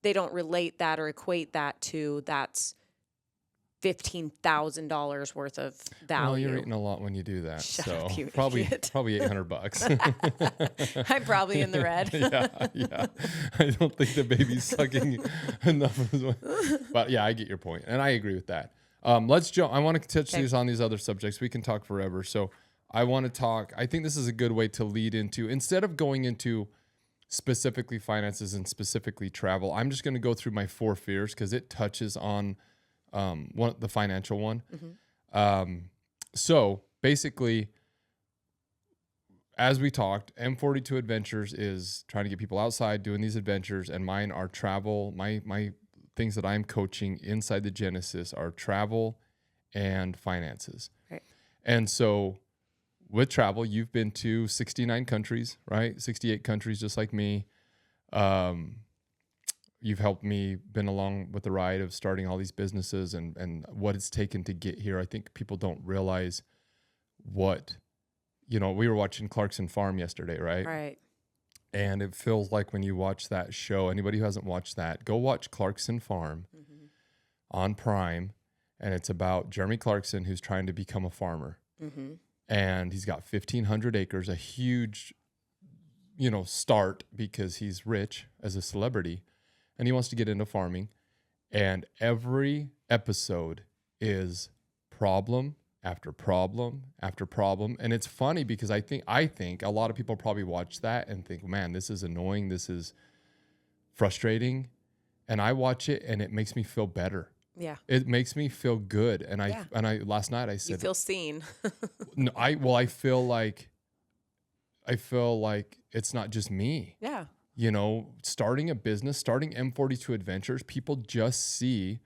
they don't relate that or equate that to that's $15,000 worth of value. Well, you're eating a lot when you do that. Shut so up, you probably idiot. $800. I'm probably in the red. yeah. I don't think the baby's sucking enough as well. But yeah, I get your point, and I agree with that. Let's jump. I want to touch these on these other subjects. We can talk forever. So I want to talk. I think this is a good way to lead into, instead of going into specifically finances and specifically travel, I'm just going to go through my 4 fears because it touches on the financial one. Mm-hmm. So basically, as we talked, M42 Adventures is trying to get people outside doing these adventures, and mine are travel. My things that I'm coaching inside the Genesis are travel and finances. Right. And so with travel, you've been to 69 countries, right? 68 countries, just like me. You've helped me, been along with the ride of starting all these businesses and what it's taken to get here. I think people don't realize what, we were watching Clarkson Farm yesterday, right? Right. And it feels like when you watch that show, anybody who hasn't watched that, go watch Clarkson Farm on Prime. And it's about Jeremy Clarkson, who's trying to become a farmer. Mm-hmm. And he's got 1,500 acres, a huge, start because he's rich as a celebrity. And he wants to get into farming, and every episode is problem after problem after problem. And it's funny because I think a lot of people probably watch that and think, man, this is annoying. This is frustrating. And I watch it and it makes me feel better. Yeah. It makes me feel good. And I last night I said, you feel seen. No, I feel like it's not just me. Yeah. Starting a business, starting M42 Adventures, people just see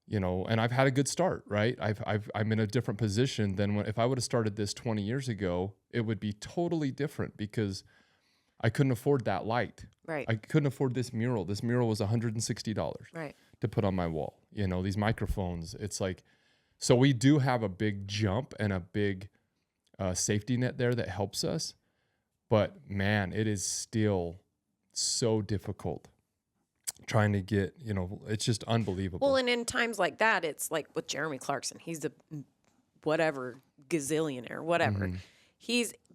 you know, and I've had a good start, right? I'm in a different position than if I would have started this 20 years ago, it would be totally different because I couldn't afford that light. Right. I couldn't afford this mural. This mural was $160 Right. to put on my wall. You know, these microphones, it's like, so we do have a big jump and a big safety net there that helps us. But man, it is still so difficult trying to get, you know, it's just unbelievable. Well, and in times like that, it's like with Jeremy Clarkson, he's a whatever gazillionaire, whatever.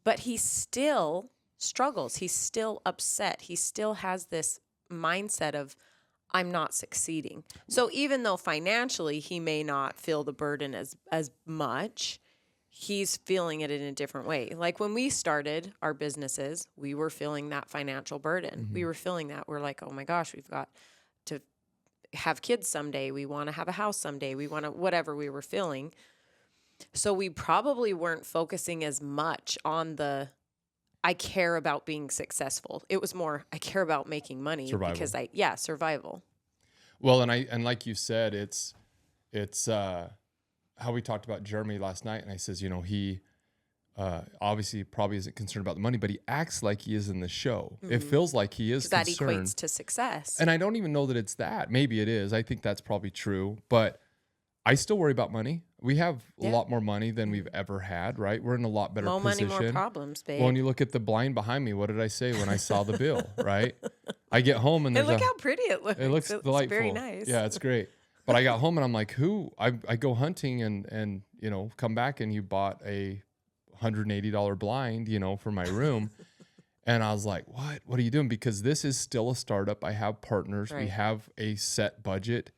But he still struggles. He's still upset. He still has this mindset of, I'm not succeeding. So even though financially he may not feel the burden as much, he's feeling it in a different way. Like when we started our businesses, we were feeling that financial burden. We were feeling that. We're like, oh my gosh, we've got to have kids someday. We want to have a house someday. We want to, whatever we were feeling. So we probably weren't focusing as much on the, I care about being successful. It was more, I care about making money. Survival. Because survival. Well, and like you said, it's how we talked about Jeremy last night. And I says, you know, he obviously probably isn't concerned about the money, but he acts like he is in the show. It feels like he is concerned. That equates to success. And I don't even know that it's that. Maybe it is. I think that's probably true. But I still worry about money. We have a lot more money than we've ever had, right? We're in a lot better position. More money, more problems, babe. Well, when you look at the blind behind me, what did I say when I saw the bill, right? I get home and and look how pretty it looks. It looks delightful. It's very nice. Yeah, it's great. But I got home and I'm like, I go hunting and you know, come back and you bought a $180 blind, you know, for my room. And I was like, what are you doing? Because this is still a startup. I have partners. Right. We have a set budget.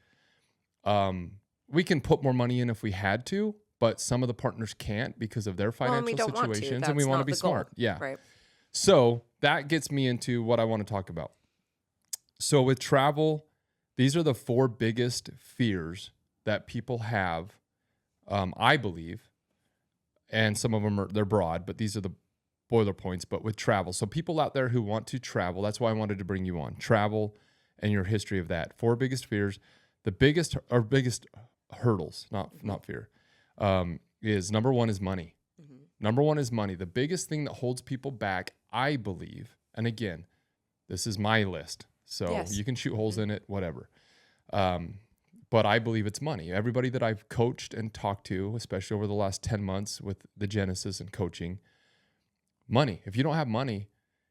We can put more money in if we had to, but some of the partners can't because of their financial situations, and we want to be smart. Yeah. Right. So that gets me into what I want to talk about. So with travel, these are the 4 biggest fears that people have, I believe, and some of them they're broad, but these are the boiler points. But with travel, so people out there who want to travel, that's why I wanted to bring you on. Travel and your history of that. 4 biggest fears. The biggest hurdles, not fear, is number 1 is money. Number 1 is money. The biggest thing that holds people back, I believe, and again, this is my list, so you can shoot holes in it, whatever. But I believe it's money. Everybody that I've coached and talked to, especially over the last 10 months with the Genesis and coaching, money. If you don't have money,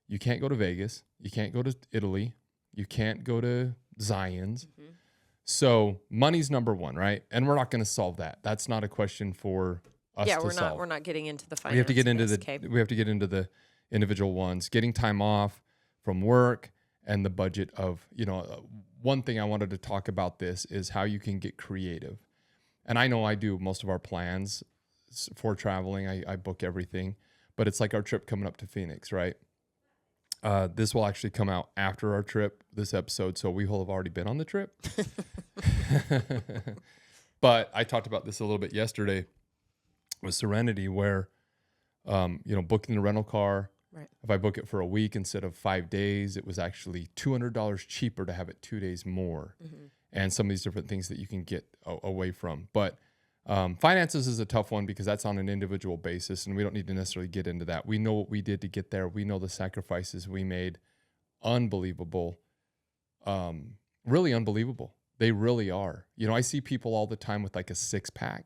you can't go to Vegas. You can't go to Italy. You can't go to Zion's. So money's number 1, right? And we're not going to solve that. That's not a question for us to solve. We're not getting into the finances. We have to get into the individual ones, getting time off from work and the budget of, you know, one thing I wanted to talk about this is how you can get creative. And I know I do most of our plans for traveling. I book everything, but it's like our trip coming up to Phoenix, right? This will actually come out after our trip, this episode, so we will have already been on the trip. But I talked about this a little bit yesterday with Serenity, where, you know, booking the rental car, right. If I book it for a week instead of 5 days, it was actually $200 cheaper to have it 2 days more. And some of these different things that you can get away from. But finances is a tough one because that's on an individual basis, and we don't need to necessarily get into that. We know what we did to get there. We know the sacrifices we made. Unbelievable. Really unbelievable. They really are. You know, I see people all the time with like a 6-pack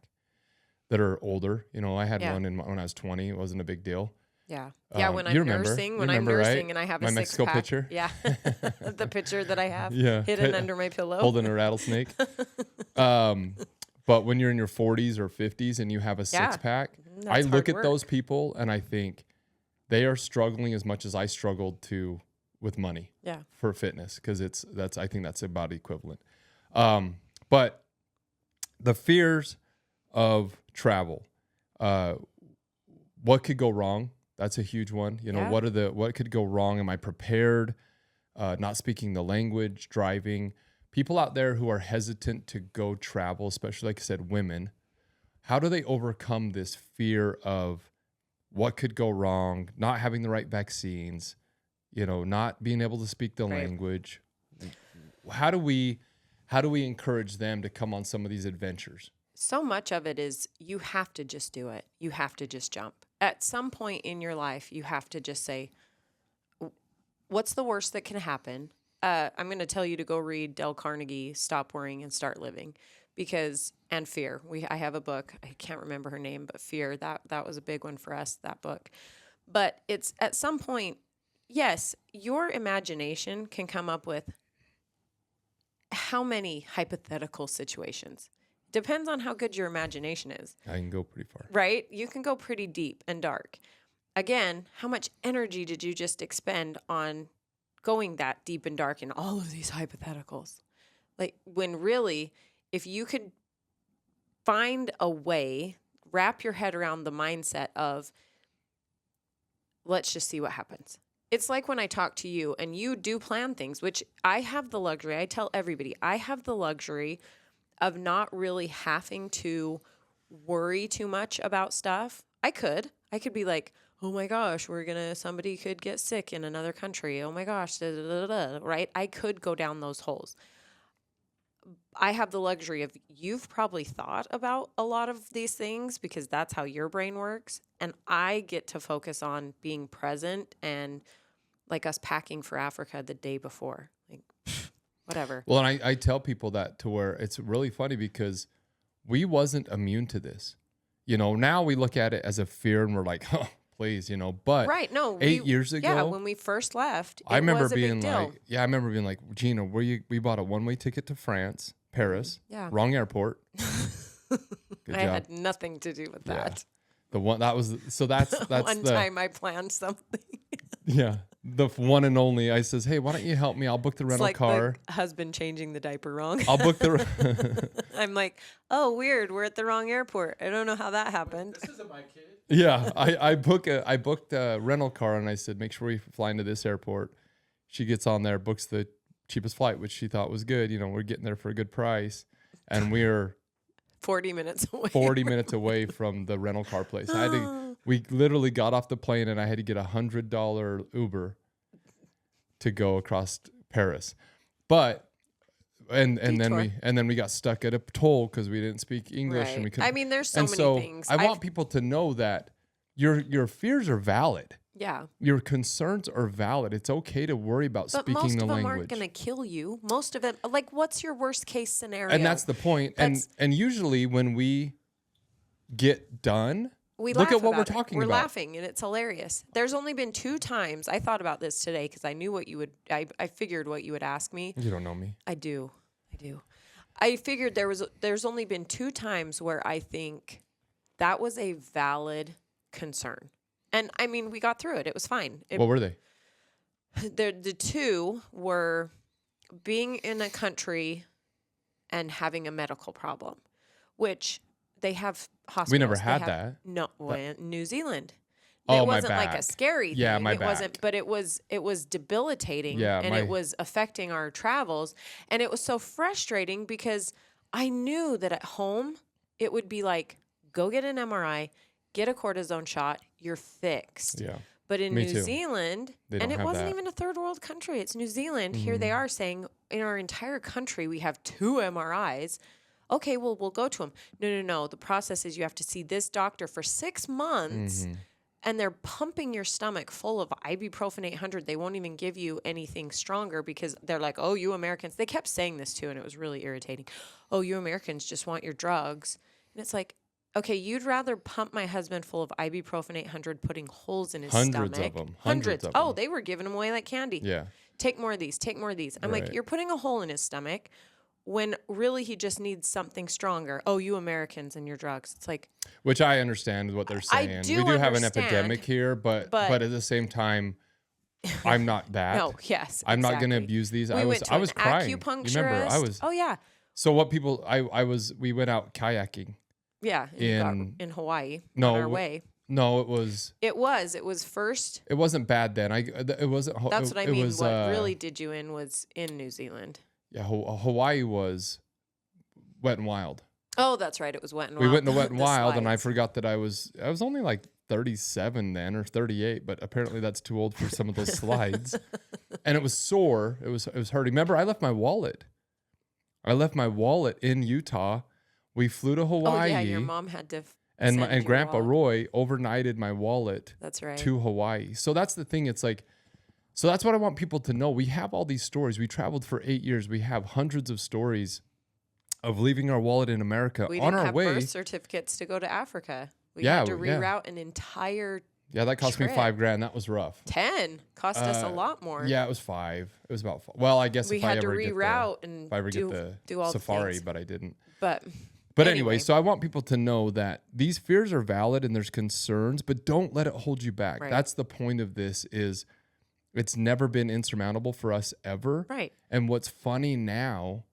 that are older. You know, I had one when I was 20. It wasn't a big deal. Yeah. When I'm nursing, and I have a 6-pack. My Mexico picture? Yeah. The picture that I have hidden under my pillow. Holding a rattlesnake. But when you're in your 40s or 50s and you have a 6-pack, I look at those people and I think they are struggling as much as I struggled with money for fitness, because I think that's about equivalent. But the fears of travel, what could go wrong? That's a huge one. You know, what could go wrong? Am I prepared? Not speaking the language, driving. People out there who are hesitant to go travel, especially, like I said, women, how do they overcome this fear of what could go wrong, not having the right vaccines, you know, not being able to speak the language? How do we how do we encourage them to come on some of these adventures? So much of it is you have to just do it. You have to just jump. At some point in your life, you have to just say, what's the worst that can happen? I'm going to tell you to go read Dale Carnegie, Stop Worrying and Start Living, and Fear. I have a book. I can't remember her name, but Fear, that was a big one for us, that book. But it's at some point, yes, your imagination can come up with how many hypothetical situations. Depends on how good your imagination is. I can go pretty far. Right? You can go pretty deep and dark. Again, how much energy did you just expend on going that deep and dark in all of these hypotheticals? Like, when really, if you could find a way, wrap your head around the mindset of, let's just see what happens. It's like when I talk to you and you do plan things, which I have the luxury, I tell everybody, I have the luxury of not really having to worry too much about stuff. I could be like, oh my gosh, somebody could get sick in another country. Oh my gosh, da, da, da, da, right? I could go down those holes. I have the luxury of, you've probably thought about a lot of these things because that's how your brain works. And I get to focus on being present and like us packing for Africa the day before. Like, whatever. Well, and I tell people that to where it's really funny because we wasn't immune to this. Now we look at it as a fear and we're like, oh, please, but right. No, 8 years ago. Yeah, when we first left, I remember being like, Gina, we bought a one-way ticket to France, Paris. Yeah. Wrong airport. Good I had nothing to do with that. The one that's one time I planned something. Yeah. The one and only. I says, hey, why don't you help me? I'll book the rental car. The husband changing the diaper wrong. I'll book the. I'm like, oh, weird. We're at the wrong airport. I don't know how that happened. This isn't my kid. Yeah, I booked a rental car and I said, make sure we fly into this airport. She gets on there, books the cheapest flight, which she thought was good. We're getting there for a good price, and we're 40 minutes away. 40 minutes away from the rental car place. We literally got off the plane and I had to get $100 Uber to go across Paris. But and then we got stuck at a toll because we didn't speak English, right. and we couldn't. I mean, there's so many things. I want people to know that your fears are valid. Yeah. Your concerns are valid. It's okay to worry about speaking the language. But most of them aren't going to kill you. Most of it, like, what's your worst case scenario? And that's the point. And usually when we get done, look at what we're talking about. We're laughing, and it's hilarious. There's only been 2 times. I thought about this today because I knew what you would. I figured what you would ask me. You don't know me. I do. I figured there's only been 2 times where I think that was a valid concern. And I mean, we got through it. It was fine. What were they? The 2 were being in a country and having a medical problem, which they have hospitals. We never had that. No, New Zealand. Oh, it wasn't my like back. a scary thing. Yeah, my it back. wasn't, but it was debilitating, and it was affecting our travels, and it was so frustrating because I knew that at home it would be like, go get an MRI, get a cortisone shot, you're fixed. Yeah. But in New Zealand, and it wasn't even a third world country, it's New Zealand. Here they are saying, in our entire country, we have 2 MRIs. Okay, well, we'll go to them. No. The process is you have to see this doctor for 6 months, and they're pumping your stomach full of ibuprofen 800. They won't even give you anything stronger because they're like, oh, you Americans. They kept saying this too, and it was really irritating. Oh, you Americans just want your drugs. And it's like, okay, you'd rather pump my husband full of ibuprofen 800, putting holes in his stomach. Hundreds of them. Oh, they were giving them away like candy. Yeah. Take more of these. I'm like, you're putting a hole in his stomach when really he just needs something stronger. Oh, you Americans and your drugs. It's like... Which I understand what they're saying. We do have an epidemic here, but at the same time, I'm not that. No, yes, I'm not going to abuse these. I was crying. Acupuncturist. Remember, Oh, yeah. So what people... we went out kayaking. Yeah, in Hawaii. No, on our way. No, it was. It was first. It wasn't bad then. It wasn't. That's what I mean. What really did you in was in New Zealand. Yeah, Hawaii was Wet and Wild. Oh, that's right. It was Wet and Wild. We went to Wet and Wild, and I forgot that I was only like 37 then or 38, but apparently that's too old for some of those slides. And it was sore. It was hurting. Remember, I left my wallet. I left my wallet in Utah. We flew to Hawaii. Oh yeah, your mom had to. And Grandpa Roy overnighted my wallet. That's right. To Hawaii. So that's the thing. It's like, so that's what I want people to know. We have all these stories. We traveled for 8 years. We have hundreds of stories of leaving our wallet in America we on didn't our have way. Birth certificates to go to Africa. We had to reroute an entire. Yeah, that cost me $5,000. That was rough. 10 cost us a lot more. Yeah, it was 5. It was about 5. Well, I guess we if had I to ever reroute if I ever get the all safari, the but I didn't. But anyway, so I want people to know that these fears are valid and there's concerns, but don't let it hold you back. Right. That's the point of this is it's never been insurmountable for us ever. Right. And what's funny now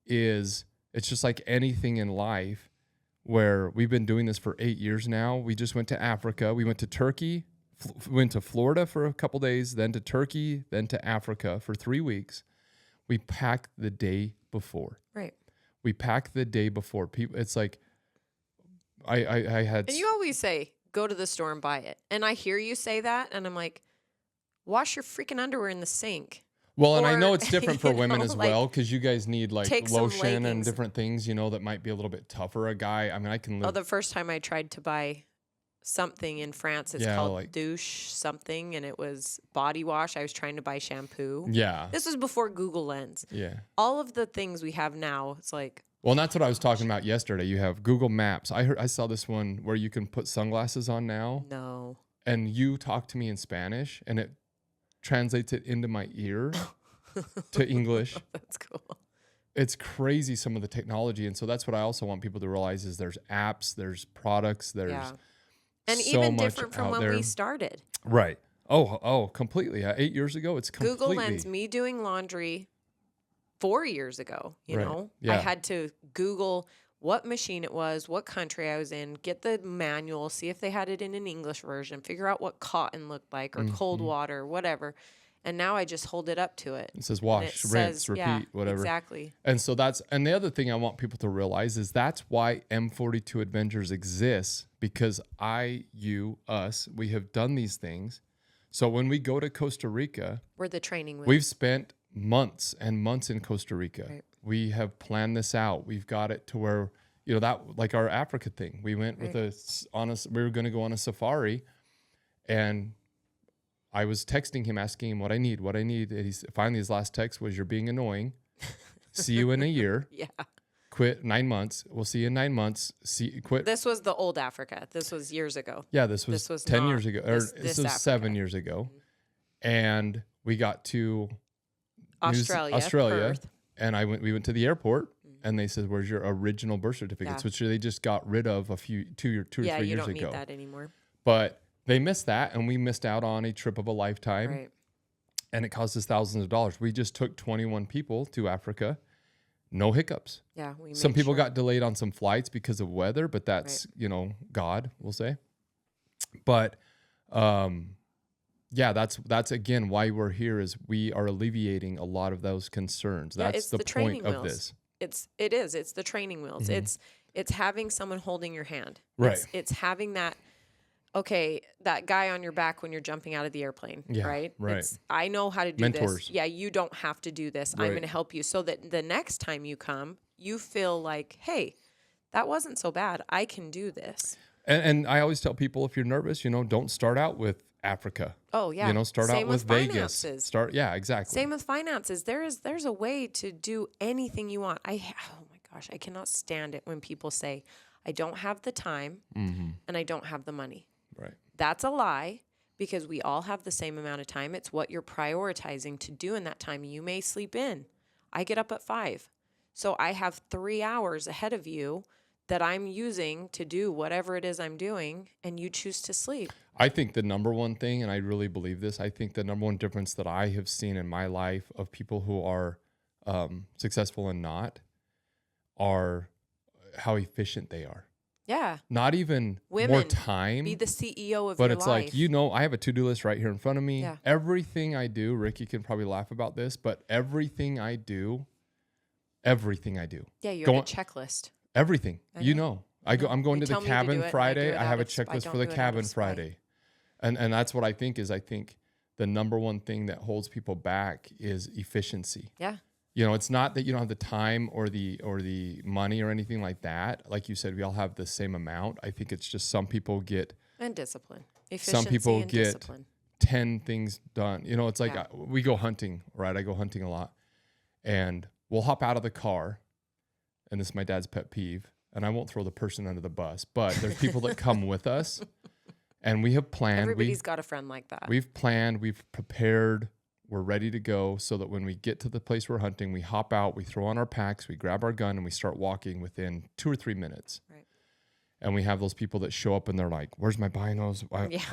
is it's just like anything in life where we've been doing this for 8 years now. We just went to Africa. We went to Turkey, went to Florida for a couple days, then to Turkey, then to Africa for 3 weeks. We packed the day before. Right. We pack the day before. People, it's like I had. And you always say, "Go to the store and buy it." And I hear you say that, and I'm like, "Wash your freaking underwear in the sink." Well, and I know it's different for women as well because you guys need like take lotion and different things, that might be a little bit tougher. A guy, I mean, I can live. Oh, the first time I tried to buy something in France, it's called douche something, and it was body wash. I was trying to buy shampoo. Yeah. This was before Google Lens. Yeah. All of the things we have now, it's like. Well, and that's what I was talking about yesterday. You have Google Maps. I saw this one where you can put sunglasses on now. No. And you talk to me in Spanish, and it translates it into my ear to English. That's cool. It's crazy, some of the technology. And so that's what I also want people to realize is there's apps, there's products, there's and so even much different from when we started. Right. Oh, completely. 8 years ago, it's completely. Google Lens, me doing laundry 4 years ago, you know? Yeah. I had to Google what machine it was, what country I was in, get the manual, see if they had it in an English version, figure out what cotton looked like or cold water, whatever. And now I just hold it up to it. It says wash, rinse, repeat, whatever. Exactly. And so and the other thing I want people to realize is that's why M42 Adventures exists, because us, we have done these things. So when we go to Costa Rica, we're the training wheels. We've spent months and months in Costa Rica. Right. We have planned this out. We've got it to where, that like our Africa thing, we went with we were going to go on a safari, and I was texting him, asking him what I need. And finally his last text was, "You're being annoying. See you in a year." Yeah. Quit 9 months. We'll see you in 9 months. Quit. This was the old Africa. This was years ago. Yeah, this was 10 years ago. This was 7 years ago. Mm-hmm. And we got to Australia. Perth. And we went to the airport, and they said, "Where's your original birth certificates?" Which they just got rid of two or 3 years ago. Yeah, you don't need that anymore. But they missed that, and we missed out on a trip of a lifetime. Right. And it cost us thousands of dollars. We just took 21 people to Africa. No hiccups. Yeah, some people got delayed on some flights because of weather, but that's, God, we'll say. But that's again why we're here, is we are alleviating a lot of those concerns. That's the point of this. It's the training wheels. Mm-hmm. It's having someone holding your hand. Right. It's having that guy on your back when you're jumping out of the airplane, right? Right. I know how to do Mentors. this. Yeah, you don't have to do this. Right. I'm going to help you so that the next time you come, you feel like, hey, that wasn't so bad. I can do this. And I always tell people, if you're nervous, don't start out with Africa. Oh, yeah. Start Same out with Vegas. Finances. Exactly. Same with finances. There's a way to do anything you want. Oh my gosh, I cannot stand it when people say, I don't have the time and I don't have the money. Right. That's a lie, because we all have the same amount of time. It's what you're prioritizing to do in that time. You may sleep in. I get up at 5. So I have 3 hours ahead of you that I'm using to do whatever it is I'm doing, and you choose to sleep. I think the number one thing, and I really believe this, I think the number one difference that I have seen in my life of people who are successful and not are how efficient they are. Yeah. Not even Women, more time. be the CEO of your life. But it's like, I have a to-do list right here in front of me. Yeah. Everything I do, Rick, you can probably laugh about this, but everything I do. Yeah, you have a checklist. Everything. I'm going to the cabin Friday. I have a checklist for the cabin Friday. And that's what I think the number one thing that holds people back is efficiency. Yeah. You know, it's not that you don't have the time or the money or anything like that. Like you said, we all have the same amount. I think it's just some people get and discipline, some people and get discipline. 10 things done. You know, it's like we go hunting, right? I go hunting a lot, and we'll hop out of the car, and this is my dad's pet peeve, and I won't throw the person under the bus, but there's people that come with us, and we have planned. Everybody's got a friend like that. We've planned, we've prepared, we're ready to go, so that when we get to the place we're hunting, we hop out, we throw on our packs, we grab our gun, and we start walking within 2 or 3 minutes. Right. And we have those people that show up and they're like, "Where's my binos?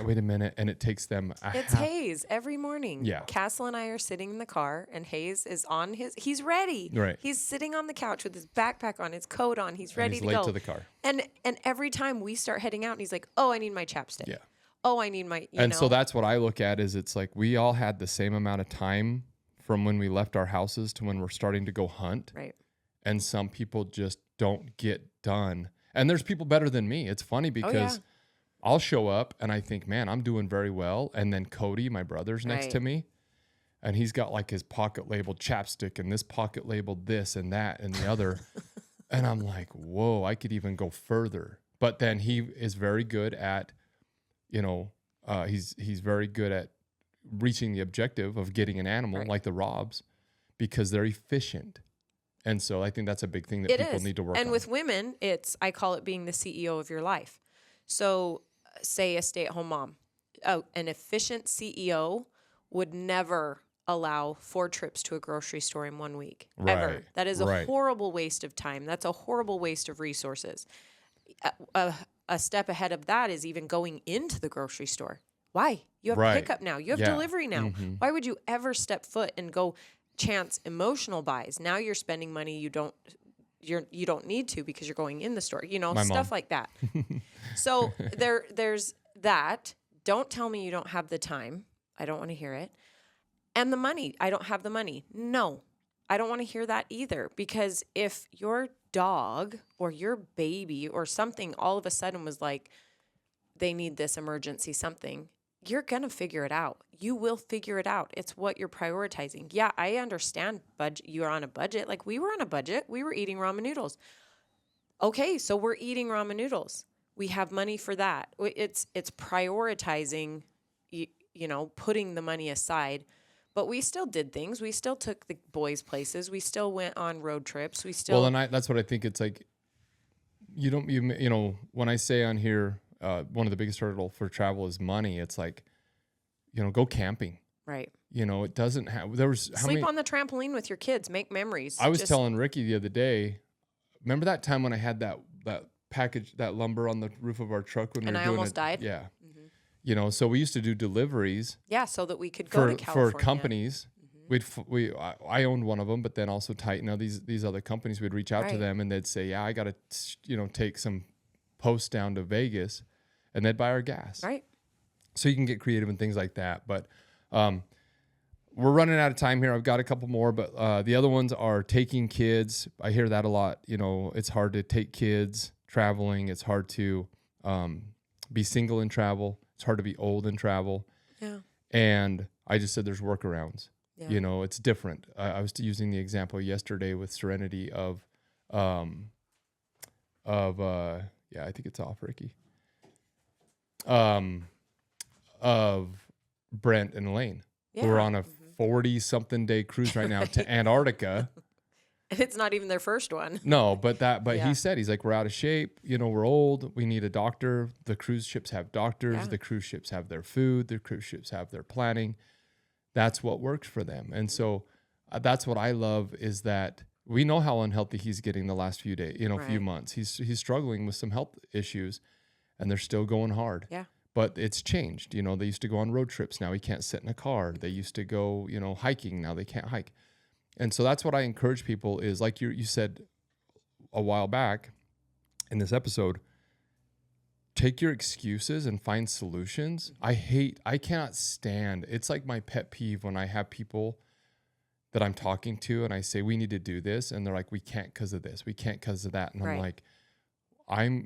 Wait a minute." And it takes them It's Hayes every morning. Yeah. Castle and I are sitting in the car, and Hayes is on he's ready. Right. He's sitting on the couch with his backpack on, his coat on. He's ready he's to late go. to the car. And every time we start heading out, and he's like, "Oh, I need my chapstick." Yeah. Oh, I need my, And so that's what I look at is it's like we all had the same amount of time from when we left our houses to when we're starting to go hunt. Right. And some people just don't get done. And there's people better than me. It's funny because I'll show up and I think, man, I'm doing very well. And then Cody, my brother's next to me, and he's got like his pocket labeled chapstick and this pocket labeled this and that and the other. And I'm like, whoa, I could even go further. But then he is very good at, you know, he's very good at reaching the objective of getting an animal like the Robs because they're efficient. And so I think that's a big thing that people need to work on. And with women, I call it being the CEO of your life. So say a stay-at-home mom. An efficient CEO would never allow 4 trips to a grocery store in 1 week. Ever. That is a horrible waste of time. That's a horrible waste of resources. A step ahead of that is even going into the grocery store. Why? You have pickup now. You have delivery now. Mm-hmm. Why would you ever step foot and go chance emotional buys? Now you're spending money you don't need to because you're going in the store. You know, stuff like that. So there's that. Don't tell me you don't have the time. I don't want to hear it. And the money. I don't have the money. No, I don't want to hear that either. Because if your dog or your baby or something all of a sudden was like, they need this emergency something, you're going to figure it out. You will figure it out. It's what you're prioritizing. Yeah, I understand you're on a budget. Like we were on a budget. We were eating ramen noodles. Okay, so we're eating ramen noodles. We have money for that. It's prioritizing, you know, putting the money aside. But we still did things. We still took the boys places. We still went on road trips. We still. Well, and that's what I think. It's like you know, when I say on here, one of the biggest hurdle for travel is money. It's like, you know, go camping. Right. You know, it doesn't have. Sleep on the trampoline with your kids. Make memories. I was telling Ricky the other day. Remember that time when I had that package, that lumber on the roof of our truck when we were doing it? And I almost died. Yeah. Mm-hmm. You know, so we used to do deliveries. Yeah, so that we could go to California. For companies. Mm-hmm. I owned one of them, but then also Titan. These other companies, we'd reach out to them and they'd say, "Yeah, I got to, you know, take some posts down to Vegas," and they'd buy our gas. Right. So you can get creative and things like that. But we're running out of time here. I've got a couple more, but the other ones are taking kids. I hear that a lot. You know, it's hard to take kids traveling. It's hard to be single and travel. It's hard to be old and travel. Yeah. And I just said there's workarounds. Yeah. You know, it's different. I was using the example yesterday with Serenity of I think it's off, Ricky. Of Brent and Elaine. Yeah. Who are on a 40-something day cruise right now to Antarctica. And it's not even their first one. No, but he said, he's like, we're out of shape. You know, we're old. We need a doctor. The cruise ships have doctors. Yeah. The cruise ships have their food. The cruise ships have their planning. That's what works for them. And so that's what I love is that we know how unhealthy he's getting the last few days, few months. He's struggling with some health issues and they're still going hard. Yeah. But it's changed. You know, they used to go on road trips. Now he can't sit in a car. They used to go, you know, hiking. Now they can't hike. And so that's what I encourage people is like you said a while back in this episode, take your excuses and find solutions. I cannot stand, it's like my pet peeve when I have people that I'm talking to and I say, we need to do this. And they're like, we can't because of this. We can't because of that. And I'm like, I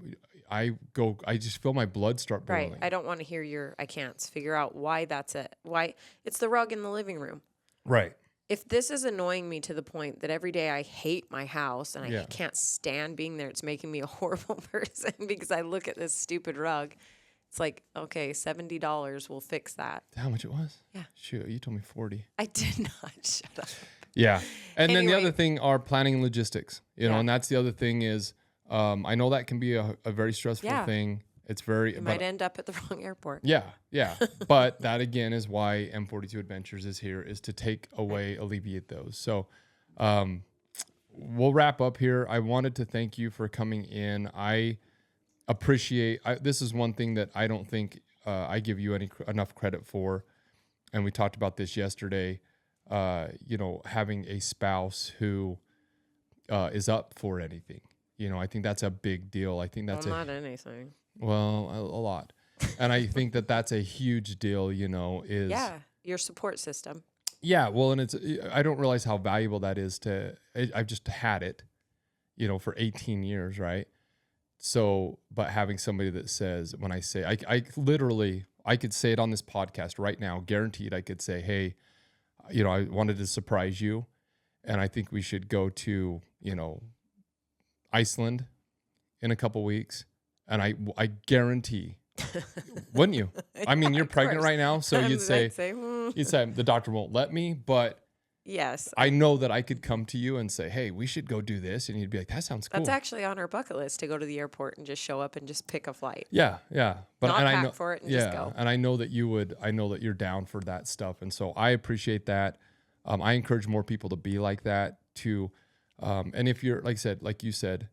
just feel my blood start boiling. Right. I don't want to hear your I can'ts. Figure out why that's it. Why it's the rug in the living room. Right. If this is annoying me to the point that every day I hate my house and I Yeah. can't stand being there, it's making me a horrible person because I look at this stupid rug. It's like, okay, $70 will fix that. How much it was? Yeah. Shoot, you told me 40. I did not. Shut up. Yeah. And then the Anyway. other thing are planning and logistics, you know, Yeah. and that's the other thing is, I know that can be a very stressful Yeah. thing. It's very, You might end up at the wrong airport. yeah. But that again is why M42 Adventures is here, is to take away, alleviate those. So, we'll wrap up here. I wanted to thank you for coming in. I appreciate, this is one thing that I don't think, I give you enough credit for. And we talked about this yesterday, you know, having a spouse who, is up for anything. You know, I think that's a big deal. I think that's not anything. Well, a lot. And I think that that's a huge deal, you know, is. Yeah, your support system. Yeah, well, and I don't realize how valuable that is I've just had it, you know, for 18 years, right? So, but having somebody that says, when I say, I literally, I could say it on this podcast right now, guaranteed I could say, hey, you know, I wanted to surprise you. And I think we should go to, you know, Iceland in a couple weeks. And I guarantee, wouldn't you? I mean, you're pregnant right now, so you'd say the doctor won't let me, but yes, I know that I could come to you and say, hey, we should go do this. And you'd be like, that sounds cool. That's actually on our bucket list, to go to the airport and just show up and just pick a flight. Yeah. But Not and pack I know for it and just go. And I know that you're down for that stuff. And so I appreciate that. I encourage more people to be like that too. And if you're, like you said,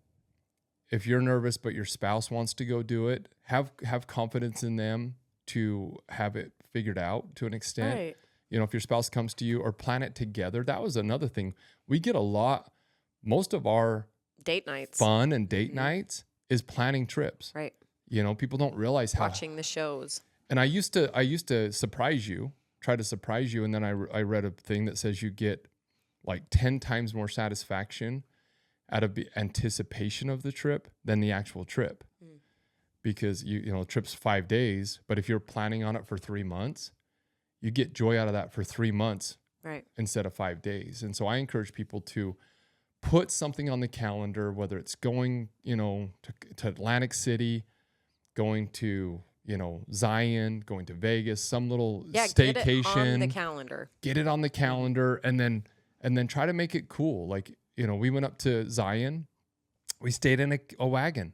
if you're nervous, but your spouse wants to go do it, have confidence in them to have it figured out to an extent. Right. You know, if your spouse comes to you, or plan it together. That was another thing. We get most of our Date nights. fun and date nights is planning trips. Right. You know, people don't realize how. Watching the shows. And I used to try to surprise you. And then I read a thing that says you get like 10 times more satisfaction out of the anticipation of the trip than the actual trip. Because you know, trip's 5 days, but if you're planning on it for 3 months, you get joy out of that for 3 months, right, instead of 5 days. And so I encourage people to put something on the calendar, whether it's going, you know, to Atlantic City, going to, you know, Zion, going to Vegas, some little staycation. Get it on the calendar. Get it on the calendar, and then try to make it cool. Like, you know, we went up to Zion, we stayed in a wagon,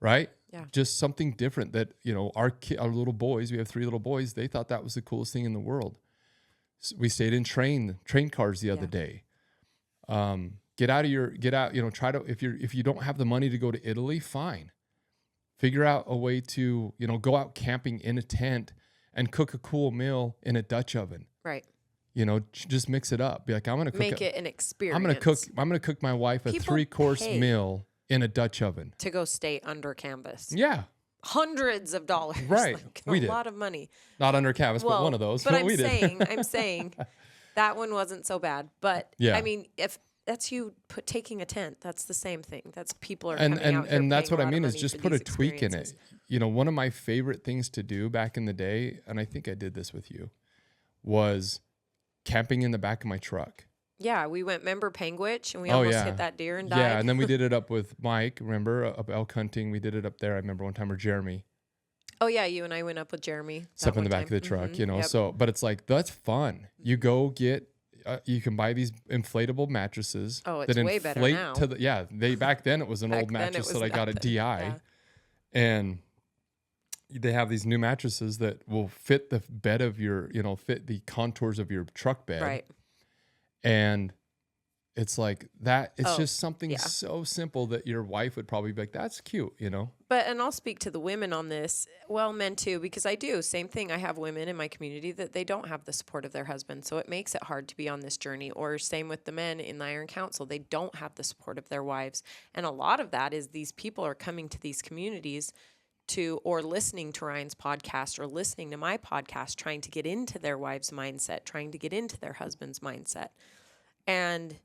right? Yeah. Just something different that, you know, our little boys, we have 3 little boys, they thought that was the coolest thing in the world. So we stayed in train cars the other day. Get out, you know, try to, if you don't have the money to go to Italy, fine. Figure out a way to, you know, go out camping in a tent and cook a cool meal in a Dutch oven. Right. You know, just mix it up. Be like, I'm going to cook. Make it an experience. I'm going to cook my wife a People 3-course pay meal in a Dutch oven. To go stay under canvas. Yeah. Hundreds of dollars. Right. Like We a did. lot of money. Not under canvas, but one of those. But we did. I'm saying that one wasn't so bad. But Yeah. I mean, if that's you taking a tent, that's the same thing. That's people are and coming out here and that's paying what a I lot of mean is money just for put a these tweak in it. experiences. You know, one of my favorite things to do back in the day, and I think I did this with you, was camping in the back of my truck. Yeah, we went, remember Panguitch, and we almost hit that deer and died. Yeah, and then we did it up with Mike, remember, up elk hunting. We did it up there, I remember one time, or Jeremy. Oh, yeah, you and I went up with Jeremy. Up in the back of the truck, you know. So, but it's like, that's fun. You go get, you can buy these inflatable mattresses. Oh, it's way better now. Back then it was an old mattress that I got at DI. Yeah. And they have these new mattresses that will fit the bed of your, you know, fit the contours of your truck bed. Right. And it's like that. It's just something so simple that your wife would probably be like, that's cute, you know? And I'll speak to the women on this. Well, men too, because I do. Same thing. I have women in my community that they don't have the support of their husband. So it makes it hard to be on this journey. Or same with the men in the Iron Council. They don't have the support of their wives. And a lot of that is these people are coming to these communities or listening to Ryan's podcast or listening to my podcast, trying to get into their wife's mindset, trying to get into their husband's mindset. And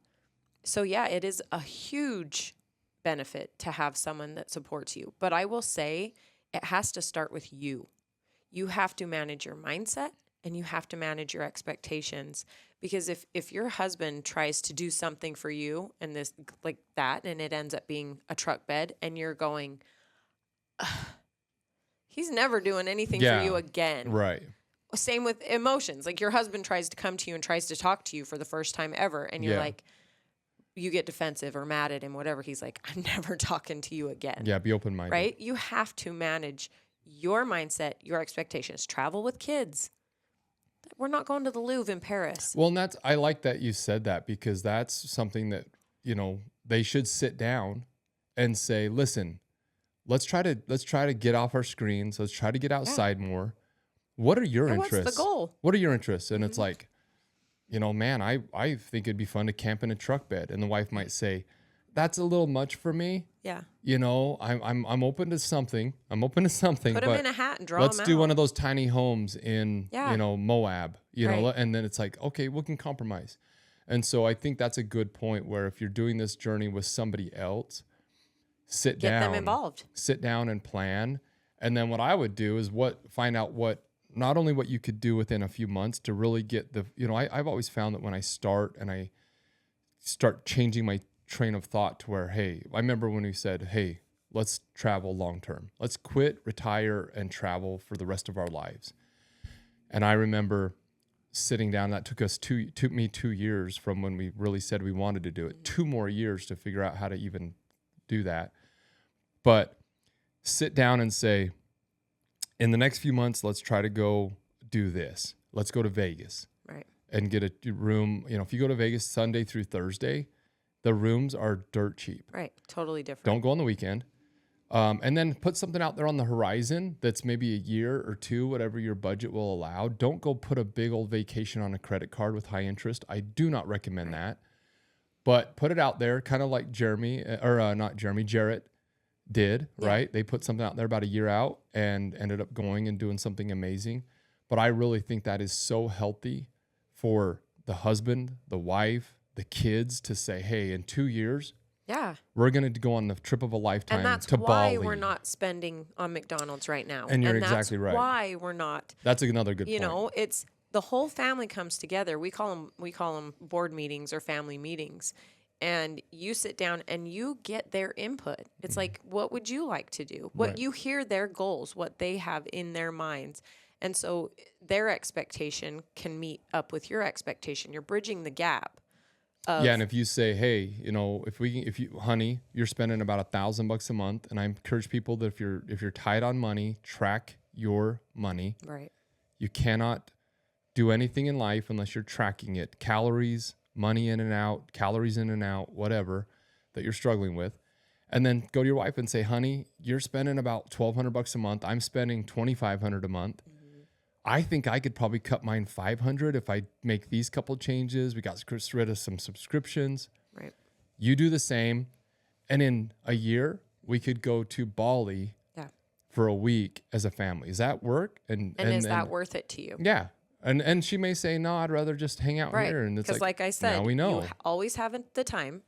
so, yeah, it is a huge benefit to have someone that supports you. But I will say it has to start with you. You have to manage your mindset and you have to manage your expectations. Because if your husband tries to do something for you and this like that, and it ends up being a truck bed, and you're going, he's never doing anything for you again. Right. Same with emotions. Like your husband tries to come to you and tries to talk to you for the first time ever, and you're like, you get defensive or mad at him, whatever. He's like, I'm never talking to you again. Yeah, be open-minded. Right? You have to manage your mindset, your expectations. Travel with kids. We're not going to the Louvre in Paris. Well, and I like that you said that, because that's something that, they should sit down and say, listen, let's try to get off our screens. Let's try to get outside more. What are your interests? What's the goal? What are your interests? And it's like, man, I think it'd be fun to camp in a truck bed. And the wife might say, that's a little much for me. Yeah. I'm open to something. Put them in a hat and draw them out. Let's do one of those tiny homes in, Moab, know, Right. and then it's like, okay, we can compromise. And so I think that's a good point, where if you're doing this journey with somebody else, get them involved. Sit down and plan. And then what I would do is find out not only what you could do within a few months to really get I've always found that when I start changing my train of thought to where, hey, I remember when we said, hey, let's travel long-term. Let's quit, retire, and travel for the rest of our lives. And I remember sitting down, that took me 2 years from when we really said we wanted to do it, 2 more years to figure out how to even do that. But sit down and say, in the next few months, let's try to go do this. Let's go to Vegas. Right. And get a room. If you go to Vegas Sunday through Thursday, the rooms are dirt cheap. Right. Totally different. Don't go on the weekend. And then put something out there on the horizon that's maybe a year or 2, whatever your budget will allow. Don't go put a big old vacation on a credit card with high interest. I do not recommend that. But put it out there, kind of like Jarrett did, right? They put something out there about a year out and ended up going and doing something amazing. But I really think that is so healthy for the husband, the wife, the kids to say, hey, in 2 years, we're going to go on the trip of a lifetime to Bali. And that's why we're not spending on McDonald's right now. And you're exactly right. That's why we're not. That's another good point. It's the whole family comes together. We call them board meetings or family meetings. And you sit down and you get their input. It's like, what would you like to do? You hear their goals, what they have in their minds. And so their expectation can meet up with your expectation. You're bridging the gap. And if you say, hey, honey, you're spending about $1,000 a month, and I encourage people that if you're tight on money, track your money. Right. You cannot do anything in life unless you're tracking it. Calories, money in and out, calories in and out, whatever that you're struggling with. And then go to your wife and say, honey, you're spending about $1,200 a month. I'm spending $2,500 a month. I think I could probably cut mine $500 if I make these couple changes. We got rid of some subscriptions. Right. You do the same. And in a year, we could go to Bali for a week as a family. Does that work? And is that worth it to you? Yeah. And she may say, no, I'd rather just hang out here. And it's like I said, now we know. You always have the time.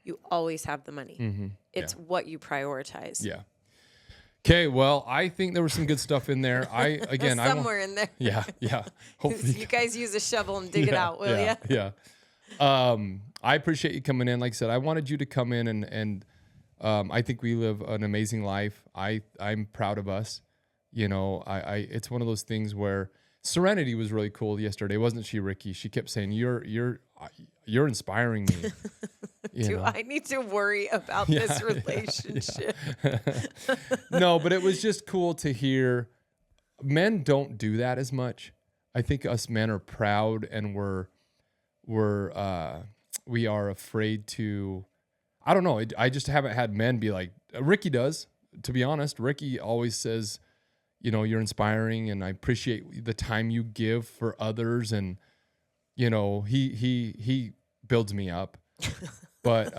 You always have the money. Mm-hmm. It's what you prioritize. Yeah. Okay, well, I think there was some good stuff in there. Somewhere in there. Yeah. Hopefully, you guys use a shovel and dig it out, will you? Yeah. I appreciate you coming in. Like I said, I wanted you to come in and I think we live an amazing life. I'm proud of us. It's one of those things where Serenity was really cool yesterday, wasn't she, Ricky? She kept saying, "You're inspiring me." I need to worry about this relationship? No, but it was just cool to hear. Men don't do that as much. I think us men are proud, and we are afraid to. I don't know. I just haven't had men be like Ricky does. To be honest, Ricky always says, you're inspiring, and I appreciate the time you give for others, and he builds me up. But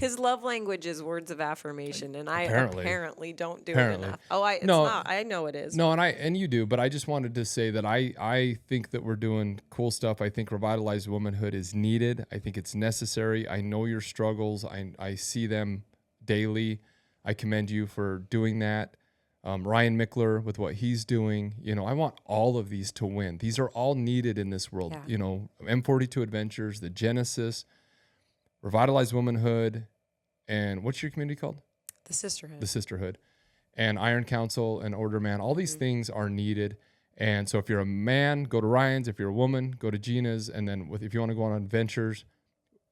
his love language is words of affirmation, and I apparently don't do it enough. It's not. I know it is. No, and you do, but I just wanted to say that I think that we're doing cool stuff. I think revitalized womanhood is needed. I think it's necessary. I know your struggles. I see them daily. I commend you for doing that. Ryan Mickler with what he's doing. You know, I want all of these to win. These are all needed in this world. Yeah. You know, M42 Adventures, the Genesis, Revitalized Womanhood, and what's your community called? The Sisterhood. The Sisterhood. And Iron Council and Order Man. All these things are needed. And so if you're a man, go to Ryan's. If you're a woman, go to Gina's. And then if you want to go on adventures,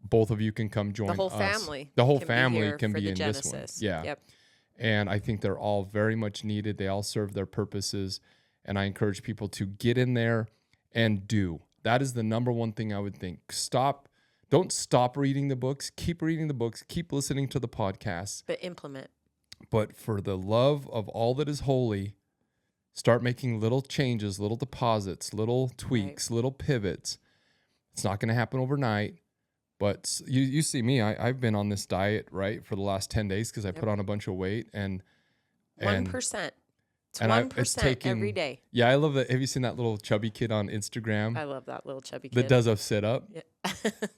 both of you can come join us. The whole family. The whole family can be in Genesis. this one. Yeah. Yep. And I think they're all very much needed. They all serve their purposes. And I encourage people to get in there and do. That is the number one thing I would think. Don't stop reading the books. Keep reading the books. Keep listening to the podcasts. But implement. But for the love of all that is holy, start making little changes, little deposits, little tweaks, little pivots. It's not going to happen overnight. But you see me, I've been on this diet, right, for the last 10 days because I put on a bunch of weight. And 1%. It's and 1% every day. Yeah, I love that. Have you seen that little chubby kid on Instagram? I love that little chubby kid. That does a sit-up? Yeah.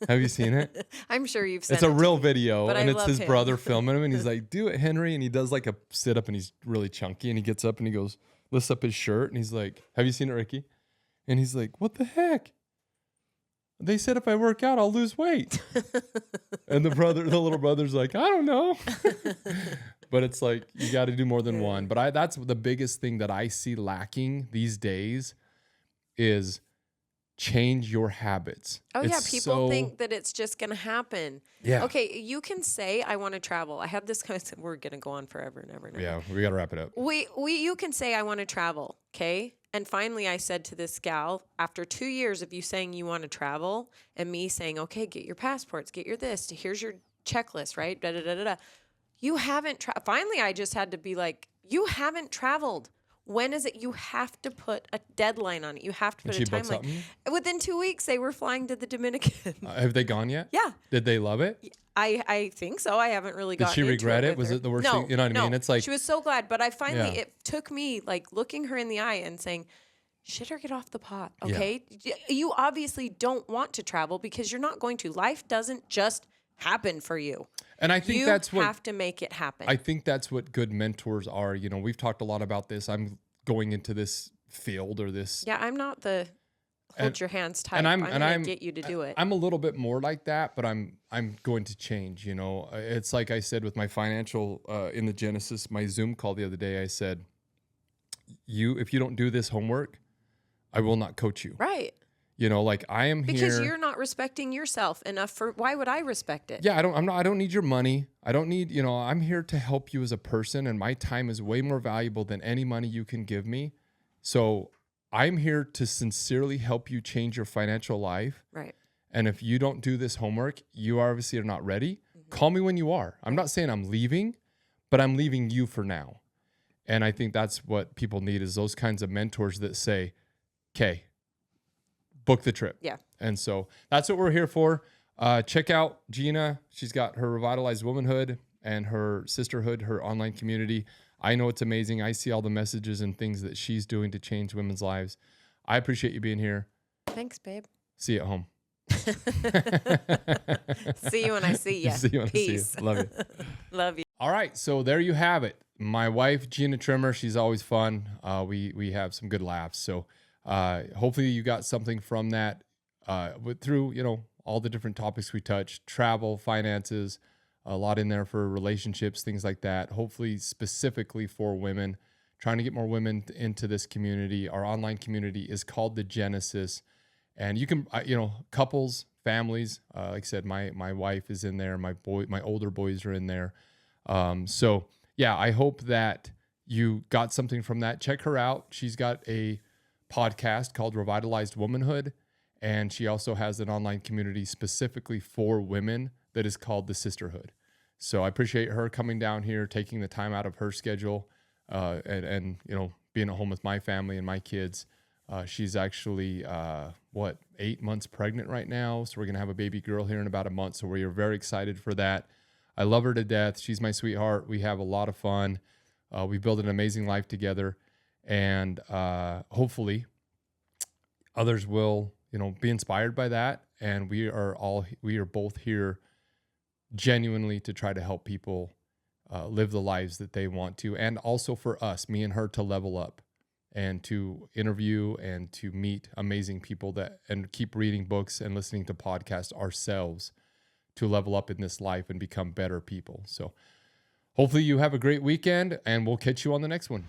Have you seen it? I'm sure you've seen it. It's a real video, but and I it's love his him. brother filming him, and he's like, do it, Henry. And he does like a sit-up, and he's really chunky, and he gets up, and he goes, lifts up his shirt, and he's like, have you seen it, Ricky? And he's like, what the heck? They said if I work out, I'll lose weight. And the little brother's like, I don't know. But it's like, you got to do more than one. But that's the biggest thing that I see lacking these days is change your habits. Oh, yeah. People think that it's just going to happen. Yeah. Okay. You can say, I want to travel. I have this kind of, we're going to go on forever and ever and ever. Yeah. We got to wrap it up. You can say, I want to travel. Okay. And finally, I said to this gal, after 2 years of you saying you want to travel and me saying, okay, get your passports, get your this, here's your checklist, right? Da, da, da, da, da. You haven't finally, I just had to be like, you haven't traveled. When is it? You have to put a deadline on it. You have to put a timeline. Within 2 weeks, they were flying to the Dominican. Have they gone yet? Yeah. Did they love it? I think so. I haven't really gotten into it. Did she regret it? with Was her. it the worst thing? You know what I mean? It's like she was so glad, but I finally it took me like looking her in the eye and saying, shit or get off the pot, okay? Yeah. You obviously don't want to travel because you're not going to. Life doesn't just happen for you. And I think that's what you have to make it happen. I think that's what good mentors are. You know, we've talked a lot about this. I'm going into this field or this. Yeah, I'm not the hold your hands tight. I'm going to get you to do it. I'm a little bit more like that, but I'm going to change. You know, it's like I said with my financial in the Genesis, my Zoom call the other day. I said, if you don't do this homework, I will not coach you. Right. You know, like I am here because you're not respecting yourself enough for. Why would I respect it? Yeah, I don't need your money. I don't need. You know, I'm here to help you as a person, and my time is way more valuable than any money you can give me. So I'm here to sincerely help you change your financial life. Right. And if you don't do this homework, you obviously are not ready. Call me when you are. I'm not saying I'm leaving, but I'm leaving you for now. And I think that's what people need is those kinds of mentors that say, okay, book the trip. Yeah. And so that's what we're here for. Check out Gina. She's got her Revitalized Womanhood and her Sisterhood, her online community. I know it's amazing. I see all the messages and things that she's doing to change women's lives. I appreciate you being here. Thanks, babe. See you at home. See you when I see you. See you when Peace. I see you. Love you. Love you. All right. So there you have it. My wife, Gina Trimmer, she's always fun. We have some good laughs. So hopefully you got something from that through, you know, all the different topics we touched, travel, finances, a lot in there for relationships, things like that. Hopefully specifically for women, trying to get more women into this community. Our online community is called the Genesis. And you can, you know, couples, families, like I said, my wife is in there. My older boys are in there. So yeah, I hope that you got something from that. Check her out. She's got a podcast called Revitalized Womanhood. And she also has an online community specifically for women that is called the Sisterhood. So I appreciate her coming down here, taking the time out of her schedule, and you know, being at home with my family and my kids. She's actually 8 months pregnant right now, so we're gonna have a baby girl here in about a month. So we are very excited for that. I love her to death. She's my sweetheart. We have a lot of fun. We built an amazing life together, and hopefully, others will, you know, be inspired by that. And we are both here genuinely to try to help people live the lives that they want to, and also for us, me and her, to level up and to interview and to meet amazing people and keep reading books and listening to podcasts ourselves to level up in this life and become better people. So hopefully you have a great weekend, and we'll catch you on the next one.